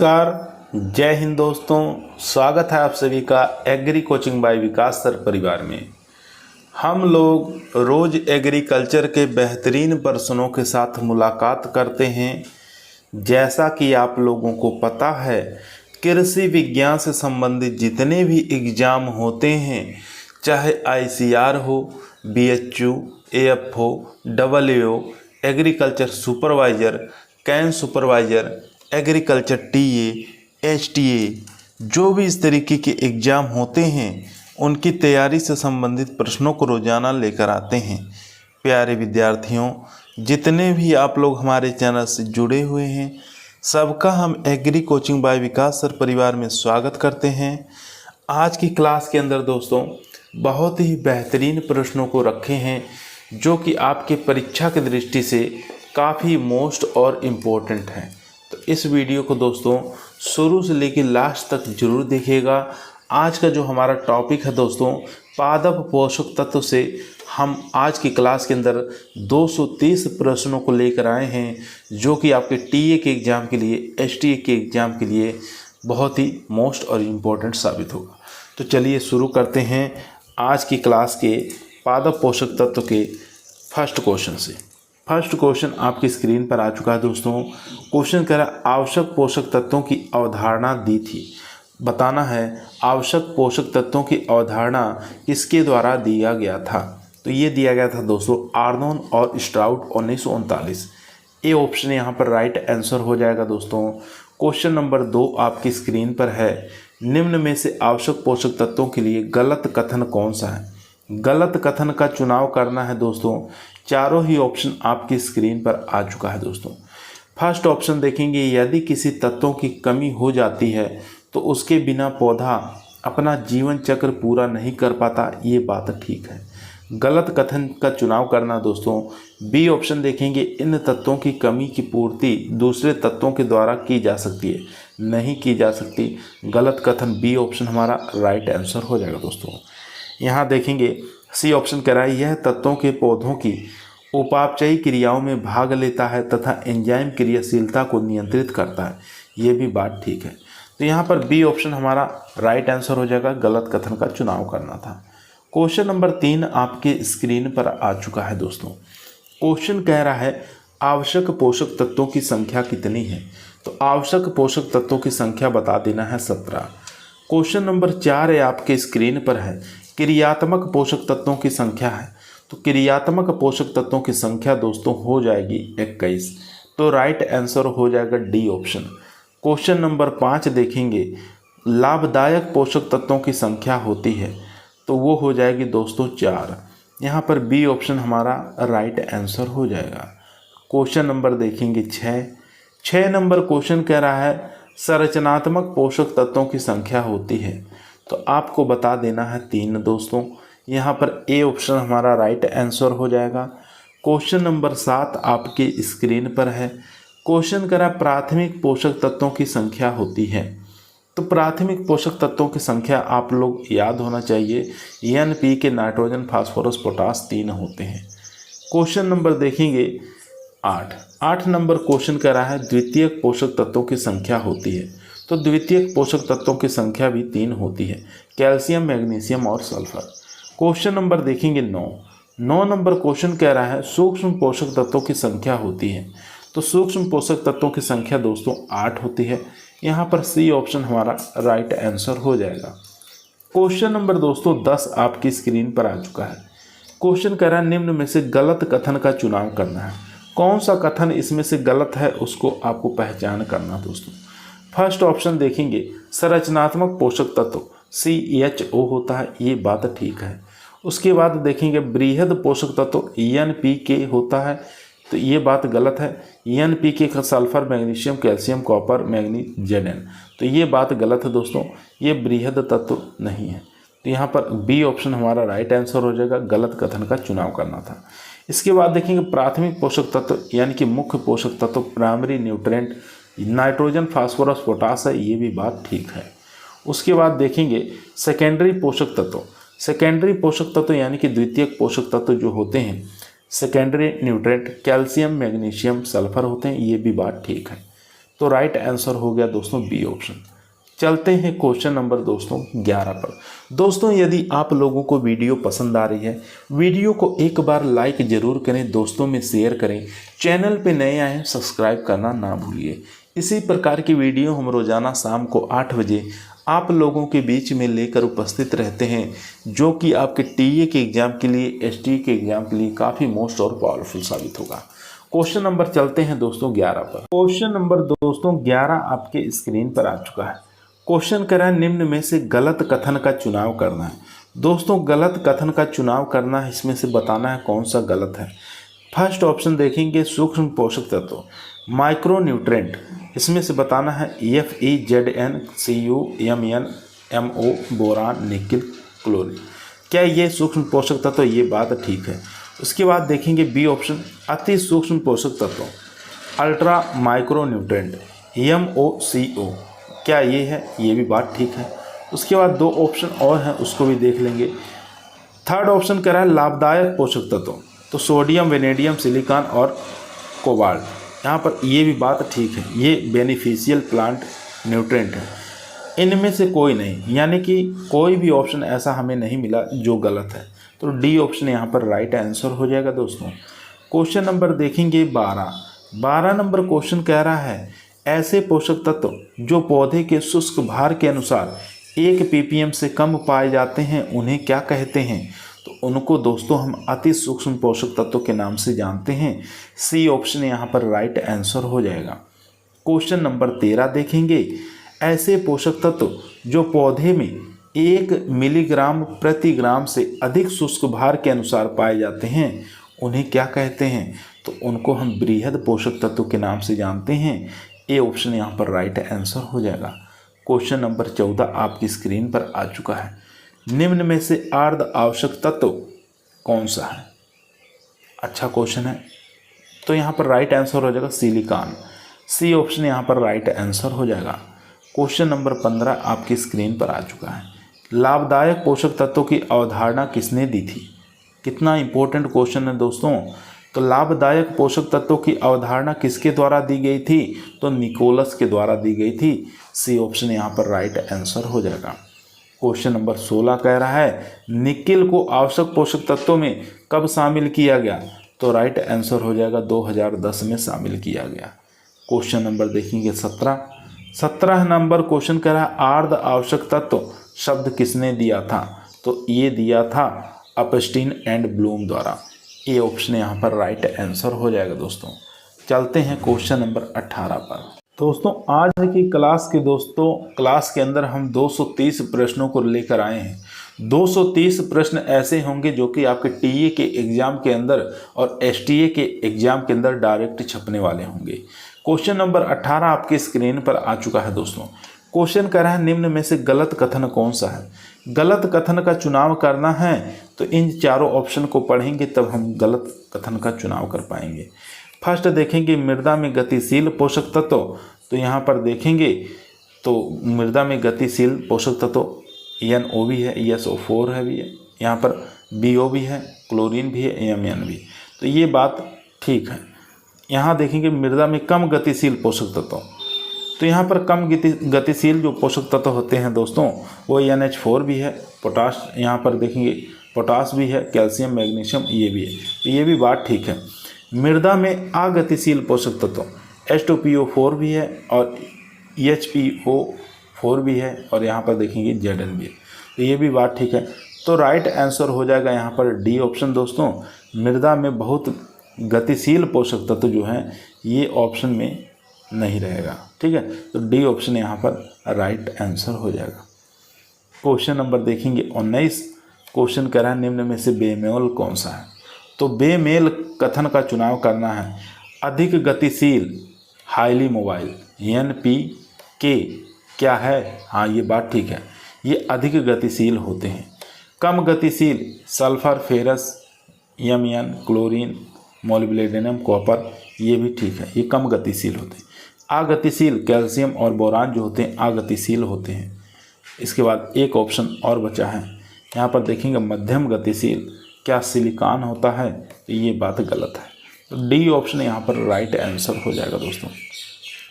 नमस्कार, जय हिंद दोस्तों। स्वागत है आप सभी का एग्री कोचिंग बाय विकास सर परिवार में। हम लोग रोज़ एग्रीकल्चर के बेहतरीन प्रश्नों के साथ मुलाकात करते हैं। जैसा कि आप लोगों को पता है, कृषि विज्ञान से संबंधित जितने भी एग्ज़ाम होते हैं, चाहे ICR हो, BHU, AFO, WO, agriculture supervisor, can supervisor, agriculture TA, HTA, जो भी इस तरीके के एग्ज़ाम होते हैं उनकी तैयारी से संबंधित प्रश्नों को रोज़ाना लेकर आते हैं। प्यारे विद्यार्थियों, जितने भी आप लोग हमारे चैनल से जुड़े हुए हैं, सबका हम एग्री कोचिंग बाय विकास सर परिवार में स्वागत करते हैं। आज की क्लास के अंदर दोस्तों बहुत ही बेहतरीन प्रश्नों को रखे हैं जो कि आपके परीक्षा की दृष्टि से काफ़ी मोस्ट और इम्पोर्टेंट हैं। तो इस वीडियो को दोस्तों शुरू से लेकर लास्ट तक जरूर देखिएगा। आज का जो हमारा टॉपिक है दोस्तों, पादप पोषक तत्व से हम आज की क्लास के अंदर 230 प्रश्नों को लेकर आए हैं जो कि आपके TA के एग्ज़ाम के लिए, HTA के एग्ज़ाम के लिए बहुत ही मोस्ट और इम्पोर्टेंट साबित होगा। तो चलिए शुरू करते हैं आज की क्लास के पादप पोषक तत्व के फर्स्ट क्वेश्चन से। फर्स्ट क्वेश्चन आपकी स्क्रीन पर आ चुका है दोस्तों। क्वेश्चन कह रहा है आवश्यक पोषक तत्वों की अवधारणा दी थी। बताना है आवश्यक पोषक तत्वों की अवधारणा किसके द्वारा दिया गया था। तो ये दिया गया था दोस्तों आर्नोन और स्ट्राउट 1939। ए ऑप्शन यहाँ पर राइट आंसर हो जाएगा दोस्तों। क्वेश्चन नंबर 2 आपकी स्क्रीन पर है। निम्न में से आवश्यक पोषक तत्वों के लिए गलत कथन कौन सा है। गलत कथन का चुनाव करना है दोस्तों। चारों ही ऑप्शन आपकी स्क्रीन पर आ चुका है दोस्तों। फर्स्ट ऑप्शन देखेंगे, यदि किसी तत्वों की कमी हो जाती है तो उसके बिना पौधा अपना जीवन चक्र पूरा नहीं कर पाता। ये बात ठीक है। गलत कथन का चुनाव करना दोस्तों। बी ऑप्शन देखेंगे, इन तत्वों की कमी की पूर्ति दूसरे तत्वों के द्वारा की जा सकती है। नहीं की जा सकती। गलत कथन बी ऑप्शन हमारा राइट आंसर हो जाएगा दोस्तों। यहाँ देखेंगे सी ऑप्शन कह रहा है यह तत्वों के पौधों की उपापचयी क्रियाओं में भाग लेता है तथा एंजाइम क्रियाशीलता को नियंत्रित करता है। ये भी बात ठीक है। तो यहाँ पर बी ऑप्शन हमारा राइट आंसर हो जाएगा। गलत कथन का चुनाव करना था। क्वेश्चन नंबर 3 आपके स्क्रीन पर आ चुका है दोस्तों। क्वेश्चन कह रहा है आवश्यक पोषक तत्वों की संख्या कितनी है। तो आवश्यक पोषक तत्वों की संख्या बता देना है 17। क्वेश्चन नंबर 4 है आपके स्क्रीन पर है। क्रियात्मक पोषक तत्वों की संख्या है। तो क्रियात्मक पोषक तत्वों की संख्या दोस्तों हो जाएगी 21। तो राइट आंसर हो जाएगा डी ऑप्शन। क्वेश्चन नंबर 5 देखेंगे, लाभदायक पोषक तत्वों की संख्या होती है। तो वो हो जाएगी दोस्तों 4। यहाँ पर बी ऑप्शन हमारा राइट आंसर हो जाएगा। क्वेश्चन नंबर देखेंगे 6 नंबर क्वेश्चन कह रहा है संरचनात्मक पोषक तत्वों की संख्या होती है। तो आपको बता देना है 3 दोस्तों। यहाँ पर ए ऑप्शन हमारा राइट आंसर हो जाएगा। क्वेश्चन नंबर 7 आपके स्क्रीन पर है। क्वेश्चन करा प्राथमिक पोषक तत्वों की संख्या होती है। तो प्राथमिक पोषक तत्वों की संख्या आप लोग याद होना चाहिए। NPK, नाइट्रोजन, फास्फोरस, पोटास 3 होते हैं। क्वेश्चन नंबर देखेंगे 8 नंबर क्वेश्चन कह रहा है द्वितीयक पोषक तत्वों की संख्या होती है। तो द्वितीयक पोषक तत्वों की संख्या भी 3 होती है, कैल्शियम, मैग्नीशियम और सल्फर। क्वेश्चन नंबर देखेंगे 9 नंबर क्वेश्चन कह रहा है सूक्ष्म पोषक तत्वों की संख्या होती है। तो सूक्ष्म पोषक तत्वों की संख्या दोस्तों 8 होती है। यहाँ पर सी ऑप्शन हमारा राइट आंसर हो जाएगा। क्वेश्चन नंबर दोस्तों 10 आपकी स्क्रीन पर आ चुका है। क्वेश्चन कह रहा है निम्न में से गलत कथन का चुनाव करना है। कौन सा कथन इसमें से गलत है उसको आपको पहचान करना दोस्तों। फर्स्ट ऑप्शन देखेंगे संरचनात्मक पोषक तत्व CHO होता है। ये बात ठीक है। उसके बाद देखेंगे बृहद पोषक तत्व NPK होता है। तो ये बात गलत है। NPK का sulphur, magnesium, calcium, copper, manganese, Zn। तो ये बात गलत है दोस्तों। ये बृहद तत्व नहीं है। तो यहाँ पर बी ऑप्शन हमारा राइट आंसर हो जाएगा। गलत कथन का चुनाव करना था। इसके बाद देखेंगे प्राथमिक पोषक तत्व यानी कि मुख्य पोषक तत्व primary nutrient nitrogen, phosphorus, potash है। ये भी बात ठीक है। उसके बाद देखेंगे सेकेंडरी पोषक तत्व। सेकेंडरी पोषक तत्व यानी कि द्वितीयक पोषक तत्व जो होते हैं, secondary nutrient calcium, magnesium, sulphur होते हैं। ये भी बात ठीक है। तो राइट आंसर हो गया दोस्तों बी ऑप्शन। चलते हैं क्वेश्चन नंबर दोस्तों 11 पर। दोस्तों यदि आप लोगों को वीडियो पसंद आ रही है, वीडियो को एक बार लाइक ज़रूर करें, दोस्तों में शेयर करें, चैनल पे नए आए हैं सब्सक्राइब करना ना भूलिए। इसी प्रकार की वीडियो हम रोज़ाना शाम को 8 बजे आप लोगों के बीच में लेकर उपस्थित रहते हैं, जो कि आपके टीए के एग्ज़ाम के लिए, एसटी के एग्ज़ाम के लिए काफ़ी मोस्ट और पावरफुल साबित होगा। क्वेश्चन नंबर चलते हैं दोस्तों 11 पर। क्वेश्चन नंबर दोस्तों 11 आपके स्क्रीन पर आ चुका है। क्वेश्चन कह रहा है निम्न में से गलत कथन का चुनाव करना है। दोस्तों गलत कथन का चुनाव करना है, इसमें से बताना है कौन सा गलत है। फर्स्ट ऑप्शन देखेंगे सूक्ष्म पोषक तत्व, माइक्रो न्यूट्रेंट, इसमें से बताना है FeZnCuMnMo, बोरान, निकिल, क्लोरीन। क्या ये सूक्ष्म पोषक तत्व? ये बात ठीक है। उसके बाद देखेंगे बी ऑप्शन अति सूक्ष्म पोषक तत्व, अल्ट्रा माइक्रो न्यूट्रेंट, MoCO, क्या ये है? ये भी बात ठीक है। उसके बाद 2 ऑप्शन और हैं, उसको भी देख लेंगे। थर्ड ऑप्शन कह रहा है लाभदायक पोषक तत्व, तो सोडियम, वेनेडियम, सिलिकॉन और कोबाल्ट, यहाँ पर ये भी बात ठीक है। ये बेनिफिशियल प्लांट न्यूट्रेंट है। इनमें से कोई नहीं, यानी कि कोई भी ऑप्शन ऐसा हमें नहीं मिला जो गलत है, तो डी ऑप्शन यहाँ पर राइट आंसर हो जाएगा दोस्तों। क्वेश्चन नंबर देखेंगे 12 नंबर क्वेश्चन कह रहा है ऐसे पोषक तत्व जो पौधे के शुष्क भार के अनुसार 1 ppm से कम पाए जाते हैं उन्हें क्या कहते हैं? तो उनको दोस्तों हम अति सूक्ष्म पोषक तत्व के नाम से जानते हैं। सी ऑप्शन यहाँ पर राइट आंसर हो जाएगा। क्वेश्चन नंबर 13 देखेंगे ऐसे पोषक तत्व जो पौधे में 1 मिलीग्राम प्रति ग्राम से अधिक शुष्क भार के अनुसार पाए जाते हैं उन्हें क्या कहते हैं? तो उनको हम बृहद पोषक तत्व के नाम से जानते हैं। ए ऑप्शन यहाँ पर राइट आंसर हो जाएगा। क्वेश्चन नंबर 14 आपकी स्क्रीन पर आ चुका है। निम्न में से अर्ध आवश्यक तत्व कौन सा है? अच्छा क्वेश्चन है, तो यहाँ पर राइट आंसर हो जाएगा सिलिकॉन। सी ऑप्शन यहाँ पर राइट आंसर हो जाएगा। क्वेश्चन नंबर 15 आपकी स्क्रीन पर आ चुका है। लाभदायक पोषक तत्वों की अवधारणा किसने दी थी? कितना इंपॉर्टेंट क्वेश्चन है दोस्तों। तो लाभदायक पोषक तत्वों की अवधारणा किसके द्वारा दी गई थी? तो निकोलस के द्वारा दी गई थी। सी ऑप्शन यहाँ पर राइट आंसर हो जाएगा। क्वेश्चन नंबर 16 कह रहा है निकिल को आवश्यक पोषक तत्वों में कब शामिल किया गया? तो राइट आंसर हो जाएगा 2010 में शामिल किया गया। क्वेश्चन नंबर देखेंगे 17 नंबर क्वेश्चन कह रहा है अर्ध आवश्यक तत्व शब्द किसने दिया था? तो ये दिया था अपस्टीन एंड ब्लूम द्वारा। ए ऑप्शन यहाँ पर राइट आंसर हो जाएगा दोस्तों। चलते हैं क्वेश्चन नंबर 18 पर। दोस्तों आज की क्लास के अंदर हम 230 प्रश्नों को लेकर आए हैं। 230 प्रश्न ऐसे होंगे जो कि आपके टीए के एग्ज़ाम के अंदर और एसटीए के एग्ज़ाम के अंदर डायरेक्ट छपने वाले होंगे। क्वेश्चन नंबर 18 आपके स्क्रीन पर आ चुका है दोस्तों। क्वेश्चन कर रहा है निम्न में से गलत कथन कौन सा है? गलत कथन का चुनाव करना है तो इन चारों ऑप्शन को पढ़ेंगे तब हम गलत कथन का चुनाव कर पाएंगे। फर्स्ट देखेंगे मृदा में गतिशील पोषक तत्व, तो यहाँ पर देखेंगे तो मृदा में गतिशील पोषक तत्व NO भी है, SO4 है भी है, यहाँ पर BO भी है, क्लोरीन भी है, Mn भी, तो ये बात ठीक है। यहाँ देखेंगे मृदा में कम गतिशील पोषक तत्व, तो यहाँ पर कम गतिशील जो पोषक तत्व होते हैं दोस्तों वो NH4 भी है, पोटाश, यहाँ पर देखेंगे पोटाश भी है, कैल्शियम, मैग्नीशियम ये भी है, तो ये भी बात ठीक है। मृदा में अगतिशील पोषक तत्व H2PO4 भी है और HPO4 भी है और यहाँ पर देखेंगे Zn भी है, तो ये भी बात ठीक है। तो राइट आंसर हो जाएगा यहाँ पर डी ऑप्शन दोस्तों। मृदा में बहुत गतिशील पोषक तत्व जो हैं ये ऑप्शन में नहीं रहेगा, ठीक है। तो डी ऑप्शन यहाँ पर राइट आंसर हो जाएगा। क्वेश्चन नंबर देखेंगे 19। क्वेश्चन कह रहा है निम्न में से बेमेल कौन सा है? तो बेमेल कथन का चुनाव करना है। अधिक गतिशील, हाईली मोबाइल, NPK क्या है? हाँ ये बात ठीक है, ये अधिक गतिशील होते हैं। कम गतिशील, sulphur, ferrous, Mn, chlorine, molybdenum, copper, ये भी ठीक है, ये कम गतिशील होते हैं। अगतिशील, कैल्शियम और बोरान जो होते हैं अगतिशील होते हैं। इसके बाद एक ऑप्शन और बचा है, यहाँ पर देखेंगे मध्यम गतिशील, क्या सिलिकॉन होता है? तो ये बात गलत है, तो डी ऑप्शन यहाँ पर राइट आंसर हो जाएगा दोस्तों।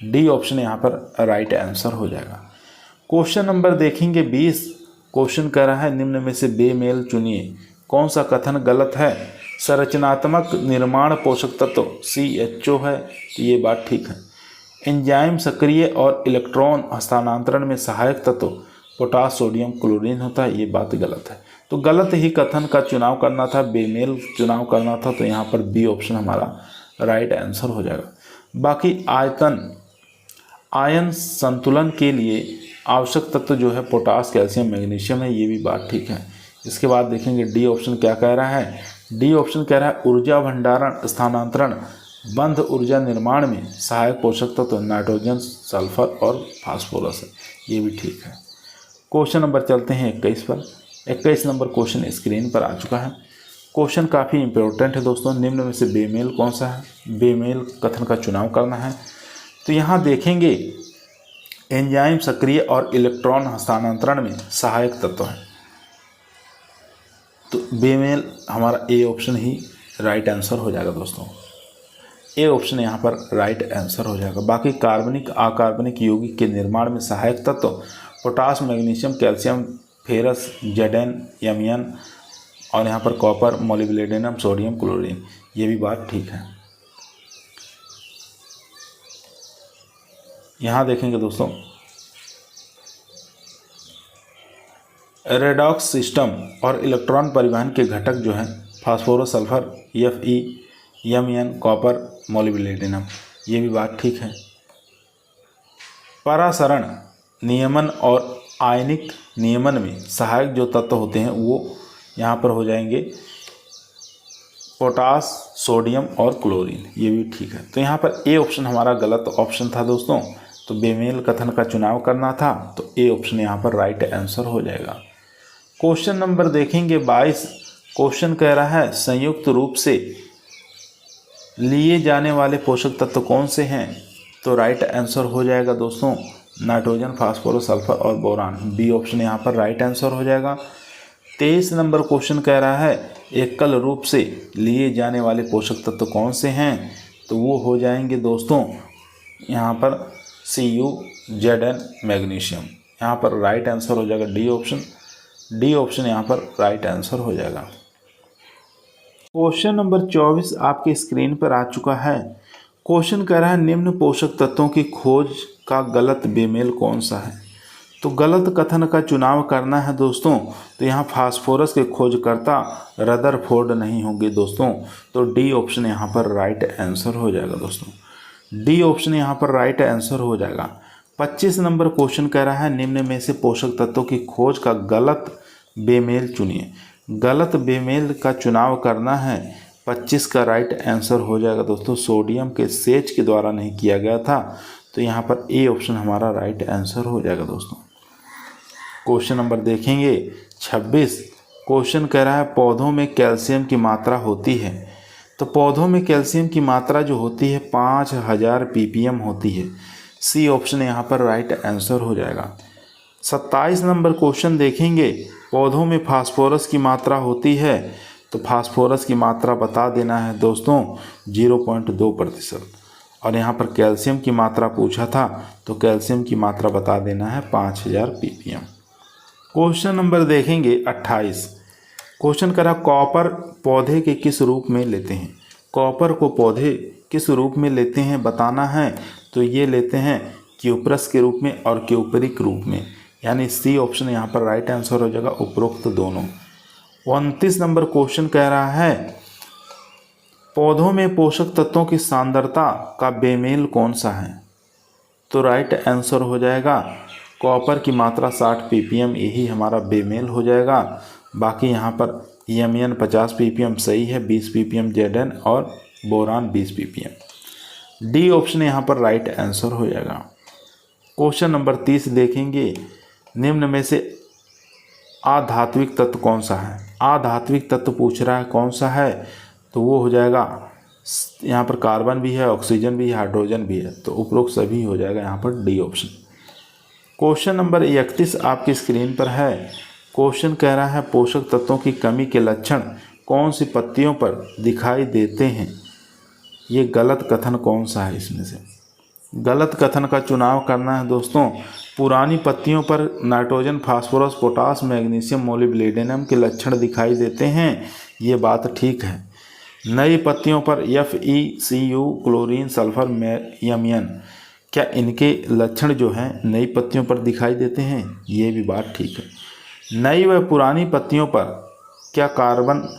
डी ऑप्शन यहाँ पर राइट आंसर हो जाएगा। क्वेश्चन नंबर देखेंगे 20। क्वेश्चन कह रहा है निम्न में से बेमेल चुनिए, कौन सा कथन गलत है। संरचनात्मक निर्माण पोषक तत्व CHO है, तो ये बात ठीक है। एंजाइम सक्रिय और इलेक्ट्रॉन हस्तांतरण में सहायक तत्व पोटास सोडियम क्लोरीन होता है, ये बात गलत है। तो गलत ही कथन का चुनाव करना था, बेमेल चुनाव करना था, तो यहाँ पर बी ऑप्शन हमारा राइट आंसर हो जाएगा। बाकी आयन संतुलन के लिए आवश्यक तत्व जो है पोटास कैल्शियम मैग्नीशियम है, ये भी बात ठीक है। इसके बाद देखेंगे डी ऑप्शन क्या कह रहा है। डी ऑप्शन कह रहा है ऊर्जा भंडारण स्थानांतरण बंध ऊर्जा निर्माण में सहायक पोषक तत्व नाइट्रोजन सल्फर और फास्फोरस है, ये भी ठीक है। क्वेश्चन नंबर चलते हैं 21 पर। 21 नंबर क्वेश्चन स्क्रीन पर आ चुका है। क्वेश्चन काफ़ी इंपॉर्टेंट है दोस्तों। निम्न में से बेमेल कौन सा है, बेमेल कथन का चुनाव करना है। तो यहाँ देखेंगे एंजाइम सक्रिय और इलेक्ट्रॉन हस्तांतरण में सहायक तत्व है, तो बेमेल हमारा A option he right answer हो जाएगा दोस्तों। ए ऑप्शन यहाँ पर राइट आंसर हो जाएगा। बाकी कार्बनिक अकार्बनिक यौगिक के निर्माण में सहायक तत्व potash magnesium calcium ferrous Zn Mn और यहाँ पर कॉपर मोलिब्डेनम सोडियम क्लोरीन, ये भी बात ठीक है। यहाँ देखेंगे दोस्तों रेडॉक्स सिस्टम और इलेक्ट्रॉन परिवहन के घटक जो हैं phosphorus sulphur Fe Mn copper molybdenum, ये भी बात ठीक है। परासरण नियमन और आयनिक नियमन में सहायक जो तत्व होते हैं वो यहाँ पर हो जाएंगे पोटास सोडियम और क्लोरीन, ये भी ठीक है। तो यहाँ पर ए ऑप्शन हमारा गलत ऑप्शन था दोस्तों, तो बेमेल कथन का चुनाव करना था, तो ए ऑप्शन यहाँ पर राइट आंसर हो जाएगा। क्वेश्चन नंबर देखेंगे 22। क्वेश्चन कह रहा है संयुक्त रूप से लिए जाने वाले पोषक तत्व कौन से हैं, तो राइट आंसर हो जाएगा दोस्तों नाइट्रोजन फास्फोरस सल्फर और बोरान, बी ऑप्शन यहाँ पर राइट आंसर हो जाएगा। 23 नंबर क्वेश्चन कह रहा है एकल रूप से लिए जाने वाले पोषक तत्व कौन से हैं, तो वो हो जाएंगे दोस्तों यहाँ पर Cu Zn मैग्नीशियम, यहाँ पर राइट आंसर हो जाएगा डी ऑप्शन। डी ऑप्शन यहाँ पर राइट आंसर हो जाएगा। क्वेश्चन नंबर 24 आपके स्क्रीन पर आ चुका है। क्वेश्चन कह रहा है निम्न पोषक तत्वों की खोज का गलत बेमेल कौन सा है, तो गलत कथन का चुनाव करना है दोस्तों। तो यहाँ फास्फोरस के खोजकर्ता रदरफोर्ड नहीं होंगे दोस्तों, तो डी ऑप्शन यहाँ पर राइट आंसर हो जाएगा दोस्तों। डी ऑप्शन यहाँ पर राइट आंसर हो जाएगा। 25 नंबर क्वेश्चन कह रहा है निम्न में से पोषक तत्वों की खोज का गलत बेमेल चुनिए। गलत बेमेल का चुनाव करना है, 25 का राइट आंसर हो जाएगा दोस्तों सोडियम के सेच के द्वारा नहीं किया गया था, तो यहाँ पर ए ऑप्शन हमारा राइट आंसर हो जाएगा दोस्तों। क्वेश्चन नंबर देखेंगे 26। क्वेश्चन कह रहा है पौधों में कैल्शियम की मात्रा होती है, तो पौधों में कैल्शियम की मात्रा जो होती है 5000 ppm होती है, सी ऑप्शन यहाँ पर राइट आंसर हो जाएगा। 27 नंबर क्वेश्चन देखेंगे पौधों में फास्फोरस की मात्रा होती है, तो फास्फोरस की मात्रा बता देना है दोस्तों 0.2%, और यहाँ पर कैल्शियम की मात्रा पूछा था, तो कैल्शियम की मात्रा बता देना है 5000 ppm। क्वेश्चन नंबर देखेंगे 28। क्वेश्चन करा कॉपर पौधे के किस रूप में लेते हैं, कॉपर को पौधे किस रूप में लेते हैं बताना है, तो ये लेते हैं क्यूपरस के रूप में और क्यूपरिक रूप में, यानी सी ऑप्शन यहाँ पर राइट आंसर हो जाएगा उपरोक्त दोनों। 29 नंबर क्वेश्चन कह रहा है पौधों में पोषक तत्वों की सांद्रता का बेमेल कौन सा है, तो राइट आंसर हो जाएगा कॉपर की मात्रा 60 ppm, यही हमारा बेमेल हो जाएगा। बाकी यहाँ पर Mn 50 ppm सही है, 20 ppm Zn और बोरान 20 ppm। डी ऑप्शन यहाँ पर राइट आंसर हो जाएगा। क्वेश्चन नंबर 30 देखेंगे निम्न में से आधात्विक तत्व कौन सा है। आधात्विक तत्व पूछ रहा है कौन सा है, तो वो हो जाएगा यहाँ पर कार्बन भी है, ऑक्सीजन भी है, हाइड्रोजन भी है, तो उपरोक्त सभी हो जाएगा यहाँ पर डी ऑप्शन। क्वेश्चन नंबर 31 आपकी स्क्रीन पर है। क्वेश्चन कह रहा है पोषक तत्वों की कमी के लक्षण कौन सी पत्तियों पर दिखाई देते हैं, ये गलत कथन कौन सा है इसमें से, गलत कथन का चुनाव करना है दोस्तों। पुरानी पत्तियों पर nitrogen, phosphorus, potash, magnesium, molybdenum के लक्षण दिखाई देते हैं, ये बात ठीक है। नई पत्तियों पर FeCu, क्लोरीन, सल्फर, यमयन, क्या इनके लक्षण जो हैं नई पत्तियों पर दिखाई देते हैं, ये भी बात ठीक है। नई व पुरानी पत्तियों पर क्या कार्बन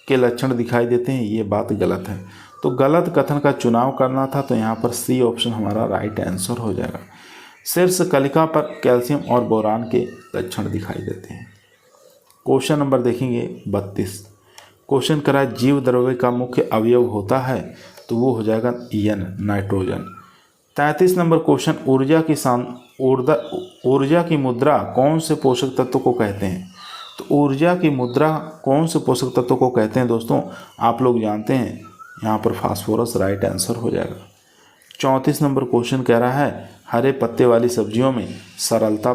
के लक्षण दिखाई देते हैं, ये बात गलत है। तो गलत कथन का चुनाव करना था, तो यहाँ पर सी ऑप्शन हमारा राइट आंसर हो जाएगा। शीर्ष कलिका पर कैल्शियम और बोरान के लक्षण दिखाई देते हैं। क्वेश्चन नंबर देखेंगे 32। क्वेश्चन करा जीव द्रव्य का मुख्य अवयव होता है, तो वो हो जाएगा N, नाइट्रोजन। 33 नंबर क्वेश्चन ऊर्जा की मुद्रा कौन से पोषक तत्व को कहते हैं। तो ऊर्जा की मुद्रा कौन से पोषक तत्व को कहते हैं दोस्तों, आप लोग जानते हैं, यहाँ पर फास्फोरस राइट आंसर हो जाएगा। 34 नंबर क्वेश्चन कह रहा है हरे पत्ते वाली सब्जियों में सरसता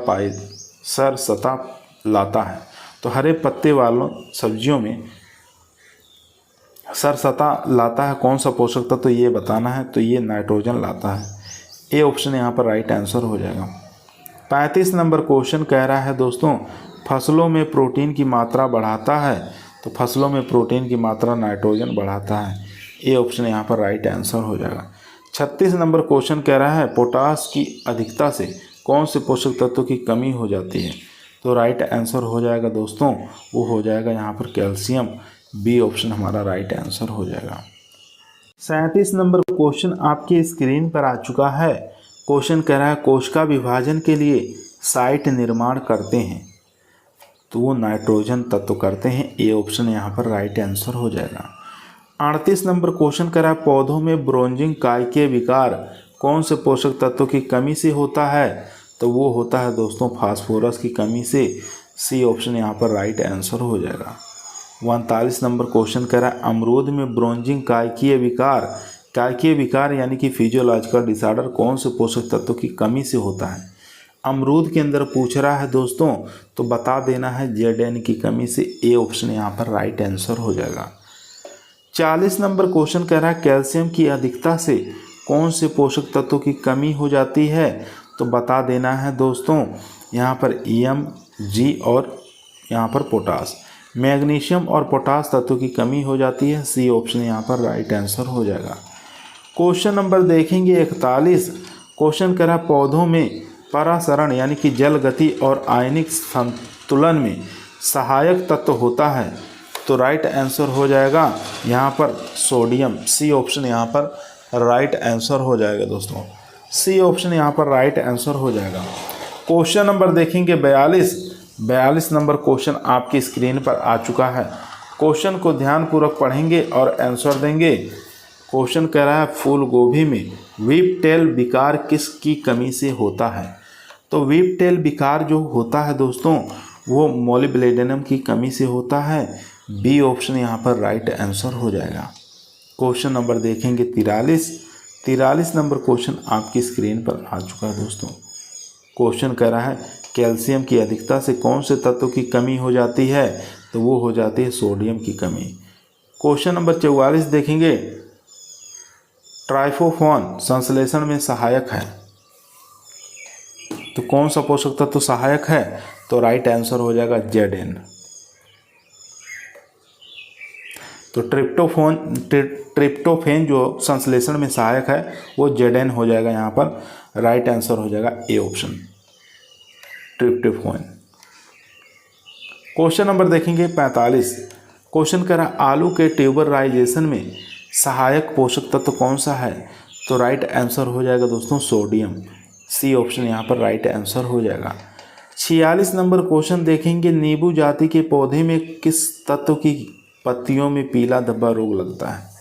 लाता है। तो हरे पत्ते वालों सब्जियों में सरसता लाता है कौन सा पोषक तत्व, तो ये बताना है, तो ये नाइट्रोजन लाता है। ए ऑप्शन यहाँ पर राइट आंसर हो जाएगा। 35 नंबर क्वेश्चन कह रहा है दोस्तों फसलों में प्रोटीन की मात्रा बढ़ाता है। तो फसलों में प्रोटीन की मात्रा नाइट्रोजन बढ़ाता है। ए ऑप्शन यहाँ पर राइट आंसर हो जाएगा। 36 नंबर क्वेश्चन कह रहा है पोटास की अधिकता से कौन से पोषक तत्व की कमी हो जाती है। तो राइट आंसर हो जाएगा दोस्तों, वो हो जाएगा यहाँ पर कैल्शियम। बी ऑप्शन हमारा राइट आंसर हो जाएगा। 37 नंबर क्वेश्चन आपकी स्क्रीन पर आ चुका है। क्वेश्चन कह रहा है कोशिका विभाजन के लिए साइट निर्माण करते हैं, तो वो नाइट्रोजन तत्व करते हैं। ए ऑप्शन यहाँ पर राइट आंसर हो जाएगा। 38 नंबर क्वेश्चन कह रहा है पौधों में ब्रोंजिंग कायकीय विकार कौन से पोषक तत्व की कमी से होता है। तो वो होता है दोस्तों फास्फोरस की कमी से। सी ऑप्शन यहाँ पर राइट आंसर हो जाएगा। 39 नंबर क्वेश्चन कह रहा है अमरूद में ब्रोंजिंग कायकीय विकार यानी कि फिजियोलॉजिकल डिसऑर्डर कौन से पोषक तत्व की कमी से होता है। अमरूद के अंदर पूछ रहा है दोस्तों, तो बता देना है Zn की कमी से। ए ऑप्शन यहाँ पर राइट आंसर हो जाएगा। 40 नंबर क्वेश्चन कह रहा है कैल्शियम की अधिकता से कौन से पोषक तत्व की कमी हो जाती है। तो बता देना है दोस्तों यहाँ पर Mg और यहाँ पर पोटास, मैग्नीशियम और पोटास तत्व की कमी हो जाती है। सी ऑप्शन यहाँ पर राइट आंसर हो जाएगा। क्वेश्चन नंबर देखेंगे 41। क्वेश्चन कह रहा पौधों में परासरण यानी कि जल गति और आयनिक संतुलन में सहायक तत्व होता है। तो राइट आंसर हो जाएगा यहाँ पर सोडियम। सी ऑप्शन यहाँ पर राइट आंसर हो जाएगा दोस्तों। सी ऑप्शन यहाँ पर राइट आंसर हो जाएगा। क्वेश्चन नंबर देखेंगे 42 नंबर क्वेश्चन आपकी स्क्रीन पर आ चुका है। क्वेश्चन को ध्यानपूर्वक पढ़ेंगे और आंसर देंगे। क्वेश्चन कह रहा है फूल गोभी में व्हीप टेल विकार किसकी कमी से होता है। तो व्हीप टेल विकार जो होता है दोस्तों वो मोलिब्डेनम की कमी से होता है। बी ऑप्शन यहाँ पर राइट आंसर हो जाएगा। क्वेश्चन नंबर देखेंगे 43 नंबर क्वेश्चन आपकी स्क्रीन पर आ चुका है दोस्तों। क्वेश्चन कह रहा है कैल्शियम की अधिकता से कौन से तत्व की कमी हो जाती है। तो वो हो जाती है सोडियम की कमी। क्वेश्चन नंबर 44 देखेंगे ट्राइफोफॉन संश्लेषण में सहायक है, तो कौन सा पोषक तत्व सहायक है। तो राइट आंसर हो जाएगा Zn। तो ट्रिप्टोफेन जो संश्लेषण में सहायक है वो Zn हो जाएगा। यहाँ पर राइट आंसर हो जाएगा A option tryptophan. Question number देखेंगे 45। क्वेश्चन कह रहा आलू के ट्यूबराइजेशन में सहायक पोषक तत्व कौन सा है। तो राइट आंसर हो जाएगा दोस्तों सोडियम। सी ऑप्शन यहाँ पर राइट आंसर हो जाएगा। 46 नंबर क्वेश्चन देखेंगे नींबू जाति के पौधे में किस तत्व की पत्तियों में पीला धब्बा रोग लगता है।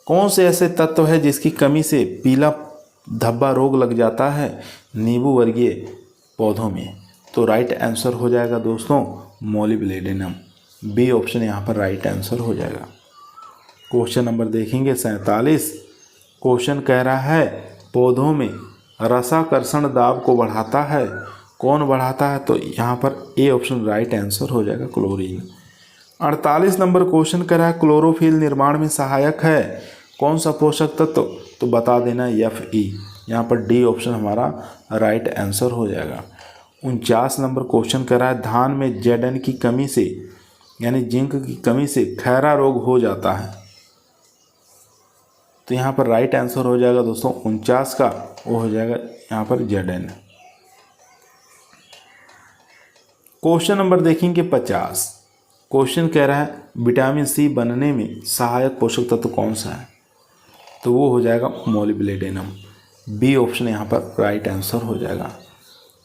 कौन से ऐसे तत्व है जिसकी कमी से पीला धब्बा रोग लग जाता है नींबू वर्गीय पौधों में। तो राइट आंसर हो जाएगा दोस्तों मोलिब्डेनम। बी ऑप्शन यहाँ पर राइट आंसर हो जाएगा। क्वेश्चन नंबर देखेंगे 47। क्वेश्चन कह रहा है पौधों में रसाकर्षण दाब को बढ़ाता है, कौन बढ़ाता है। तो यहाँ पर ए ऑप्शन राइट आंसर हो जाएगा क्लोरीन। 48 नंबर क्वेश्चन कह रहा है क्लोरोफिल निर्माण में सहायक है, कौन सा पोषक तत्व। तो बता देना Fe। यहाँ पर डी ऑप्शन हमारा राइट आंसर हो जाएगा। 49 नंबर क्वेश्चन कह रहा है धान में जेडन की कमी से यानी जिंक की कमी से खैरा रोग हो जाता है। तो यहाँ पर राइट आंसर हो जाएगा दोस्तों 49 का, वो हो जाएगा यहाँ पर जेडन। क्वेश्चन नंबर देखेंगे 50। क्वेश्चन कह रहा है विटामिन सी बनने में सहायक पोषक तत्व कौन सा है। तो वो हो जाएगा मोलिब्डेनम, बी ऑप्शन यहाँ पर राइट आंसर हो जाएगा।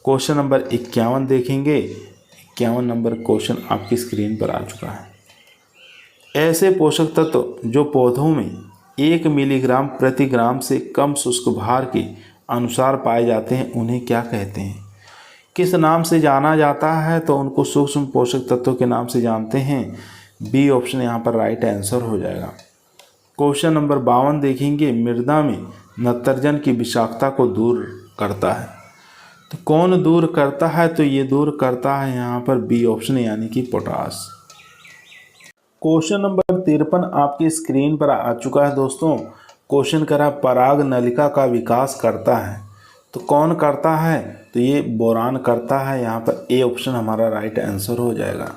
क्वेश्चन नंबर 51 देखेंगे। 51 नंबर क्वेश्चन आपकी स्क्रीन पर आ चुका है। ऐसे पोषक तत्व जो पौधों में 1 मिलीग्राम प्रति ग्राम से कम शुष्क भार के अनुसार पाए जाते हैं उन्हें क्या कहते हैं, किस नाम से जाना जाता है। तो उनको सूक्ष्म पोषक तत्वों के नाम से जानते हैं, बी ऑप्शन यहाँ पर राइट आंसर हो जाएगा। क्वेश्चन नंबर 52 देखेंगे। मृदा में नत्रजन की विषाक्तता को दूर करता है। तो कौन दूर करता है, तो ये दूर करता है यहाँ पर बी ऑप्शन यानी कि पोटास। क्वेश्चन नंबर 53 आपकी स्क्रीन पर आ चुका है दोस्तों। क्वेश्चन करा पराग नलिका का विकास करता है। तो कौन करता है, तो ये बोरान करता है, यहाँ पर ए ऑप्शन हमारा राइट आंसर हो जाएगा।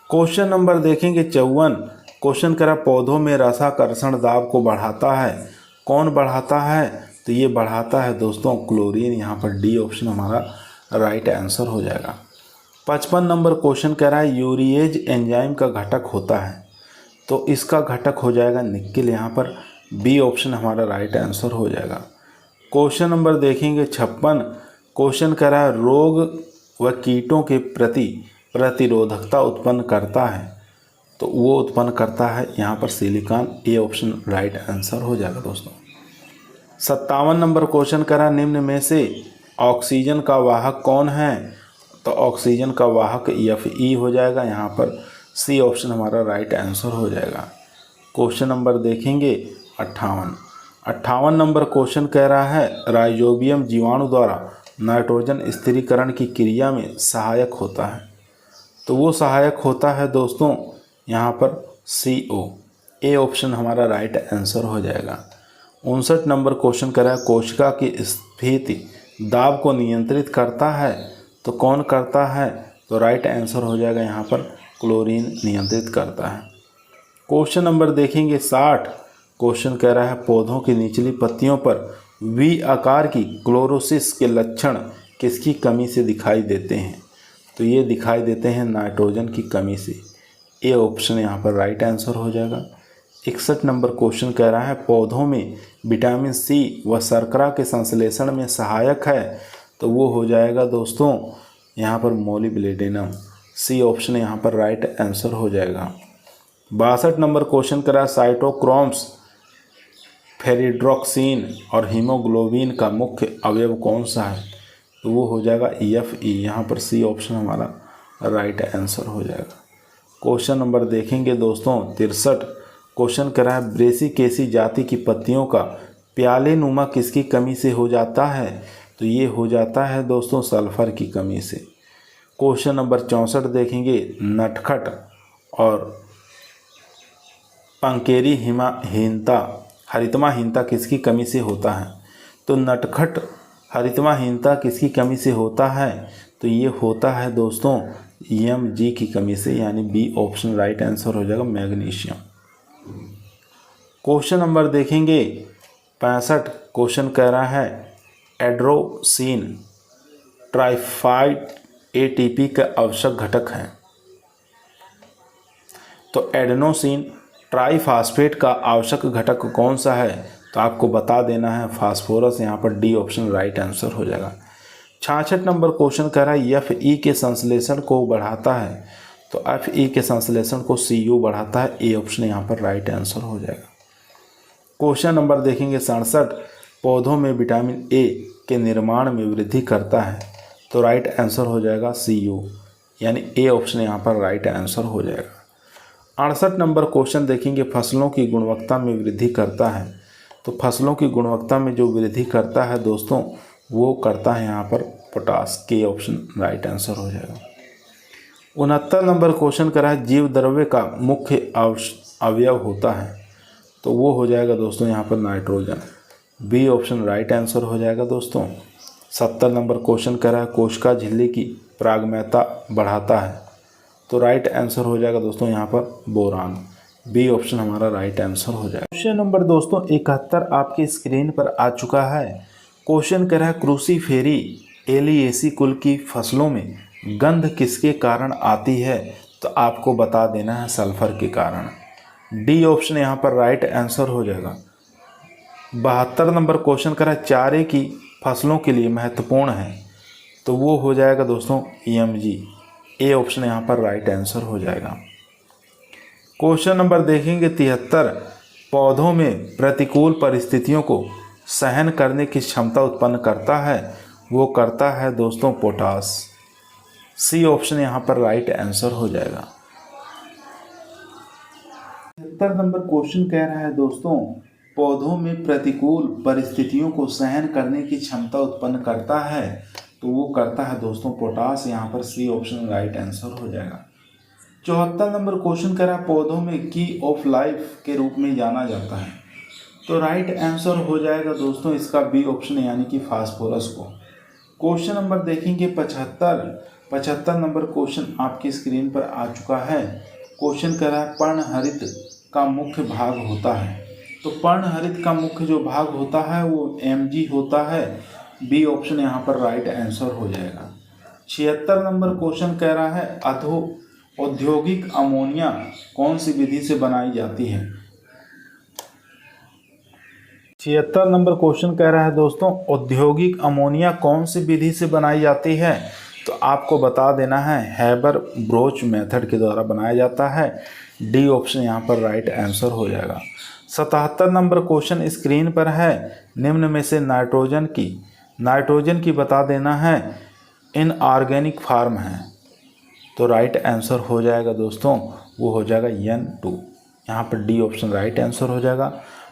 क्वेश्चन नंबर देखेंगे 54। क्वेश्चन करा पौधों में रसाकर्षण दाब को बढ़ाता है। कौन बढ़ाता है, तो ये बढ़ाता है दोस्तों क्लोरीन, यहाँ पर डी ऑप्शन हमारा राइट आंसर हो जाएगा। 55 नंबर क्वेश्चन कह रहा है यूरिएज एंजाइम का घटक होता है। तो इसका घटक हो जाएगा निकेल, यहाँ पर बी ऑप्शन हमारा राइट आंसर हो जाएगा। क्वेश्चन नंबर देखेंगे 56। क्वेश्चन कह रहा है रोग व कीटों के प्रति प्रतिरोधकता उत्पन्न करता है। तो वो उत्पन्न करता है यहाँ पर silicon, A option right answer हो जाएगा दोस्तों। 57 नंबर क्वेश्चन कह रहा है निम्न में से ऑक्सीजन का वाहक कौन है। तो ऑक्सीजन का वाहक Fe हो जाएगा, यहाँ पर सी ऑप्शन हमारा राइट आंसर हो जाएगा। क्वेश्चन नंबर देखेंगे 58 नंबर क्वेश्चन कह रहा है राइजोबियम जीवाणु द्वारा नाइट्रोजन स्थिरीकरण की क्रिया में सहायक होता है। तो वो सहायक होता है दोस्तों यहाँ पर CO, ए ऑप्शन हमारा राइट आंसर हो जाएगा। 59 नंबर क्वेश्चन कह रहा है कोशिका की स्फीति दाब को नियंत्रित करता है। तो कौन करता है, तो राइट आंसर हो जाएगा यहाँ पर क्लोरीन नियंत्रित करता है। क्वेश्चन नंबर देखेंगे 60। क्वेश्चन कह रहा है पौधों की निचली पत्तियों पर वी आकार की क्लोरोसिस के लक्षण किसकी कमी से दिखाई देते हैं। तो ये दिखाई देते हैं नाइट्रोजन की कमी से, ए ऑप्शन यहाँ पर राइट आंसर हो जाएगा। 61 नंबर क्वेश्चन कह रहा है पौधों में विटामिन सी व शर्करा के संश्लेषण में सहायक है। तो वो हो जाएगा दोस्तों यहाँ पर मोलिब्डेनम, सी ऑप्शन यहाँ पर राइट आंसर हो जाएगा। 62 नंबर क्वेश्चन करा साइटोक्रोम्स, फेरिड्रोक्सिन और हीमोग्लोबिन का मुख्य अवयव कौन सा है। तो वो हो जाएगा Fe, यहाँ पर सी ऑप्शन हमारा राइट आंसर हो जाएगा। क्वेश्चन नंबर देखेंगे दोस्तों 63। क्वेश्चन करा है ब्रेसिकेसी जाति की पत्तियों का प्याले नुमा किसकी कमी से हो जाता है। तो ये हो जाता है दोस्तों सल्फर की कमी से। क्वेश्चन नंबर 64 देखेंगे नटखट और पंकेरी हरितमाहीनता किसकी कमी से होता है। तो नटखट हरितमाहीनता किसकी कमी से होता है, तो ये होता है दोस्तों Mg की कमी से, यानी बी ऑप्शन राइट आंसर हो जाएगा मैग्नीशियम। क्वेश्चन नंबर देखेंगे 65। क्वेश्चन कह रहा है एड्रोसिन ट्राइफाइड ATP का आवश्यक घटक है। तो एडेनोसिन ट्राइफास्फेट का आवश्यक घटक कौन सा है, तो आपको बता देना है फास्फोरस, यहाँ पर डी ऑप्शन राइट आंसर हो जाएगा। 66 नंबर क्वेश्चन कह रहा है Fe के संश्लेषण को बढ़ाता है। तो Fe के संश्लेषण को Cu बढ़ाता है, ए ऑप्शन यहाँ पर राइट आंसर हो जाएगा। क्वेश्चन नंबर देखेंगे 67। पौधों में विटामिन ए के निर्माण में वृद्धि करता है। तो राइट आंसर हो जाएगा Cu, यानी ए ऑप्शन यहाँ पर राइट आंसर हो जाएगा। 68 नंबर क्वेश्चन देखेंगे फसलों की गुणवत्ता में वृद्धि करता है। तो फसलों की गुणवत्ता में जो वृद्धि करता है दोस्तों वो करता है यहाँ पर पोटास, के ऑप्शन राइट आंसर हो जाएगा। 69 नंबर क्वेश्चन करा है जीव द्रव्य का मुख्य अवयव होता है। तो वो हो जाएगा दोस्तों यहाँ पर nitrogen, B option right answer हो जाएगा दोस्तों। 70 नंबर क्वेश्चन कह रहा है कोशिका झिल्ली की प्रागम्यता बढ़ाता है, तो राइट आंसर हो जाएगा दोस्तों यहाँ पर बोरान। बी ऑप्शन हमारा राइट आंसर हो जाएगा। क्वेश्चन नंबर दोस्तों 71 आपकी स्क्रीन पर आ चुका है। क्वेश्चन कह रहा है क्रूसीफेरी एलियेसी कुल की फसलों में गंध किसके कारण आती है, तो आपको बता देना है सल्फर के कारण। डी ऑप्शन यहाँ पर राइट आंसर हो जाएगा। 72 नंबर क्वेश्चन कह रहा है चारे की फसलों के लिए महत्वपूर्ण है, तो वो हो जाएगा दोस्तों EMG। ए ऑप्शन यहाँ पर राइट आंसर हो जाएगा। क्वेश्चन नंबर देखेंगे 73 पौधों में प्रतिकूल परिस्थितियों को सहन करने की क्षमता उत्पन्न करता है, वो करता है दोस्तों पोटास। सी ऑप्शन यहाँ पर राइट आंसर हो जाएगा। 73 नंबर क्वेश्चन कह रहा है दोस्तों पौधों में प्रतिकूल परिस्थितियों को सहन करने की क्षमता उत्पन्न करता है, तो वो करता है दोस्तों पोटास। यहाँ पर सी ऑप्शन राइट आंसर हो जाएगा। 74 नंबर क्वेश्चन कह रहा है पौधों में की ऑफ लाइफ के रूप में जाना जाता है, तो राइट आंसर हो जाएगा दोस्तों इसका बी ऑप्शन यानी कि फास्फोरस को। क्वेश्चन नंबर देखेंगे 75 नंबर क्वेश्चन आपकी स्क्रीन पर आ चुका है। क्वेश्चन कह रहा है पर्णहरित का मुख्य भाग होता है, तो पर्णहरित का मुख्य जो भाग होता है वो Mg होता है। बी ऑप्शन यहाँ पर राइट आंसर हो जाएगा। 76 नंबर क्वेश्चन कह रहा है औद्योगिक अमोनिया कौन सी विधि से बनाई जाती है। 76 नंबर क्वेश्चन कह रहा है दोस्तों औद्योगिक अमोनिया कौन सी विधि से बनाई जाती है, तो आपको बता देना है हैबर ब्रोच मेथड के द्वारा बनाया जाता है। डी ऑप्शन यहाँ पर राइट आंसर हो जाएगा। 77 नंबर क्वेश्चन स्क्रीन पर है निम्न में से नाइट्रोजन की बता देना है इनऑर्गेनिक फॉर्म है, तो राइट आंसर हो जाएगा दोस्तों वो हो जाएगा N2। यहाँ पर डी ऑप्शन राइट आंसर हो जाएगा।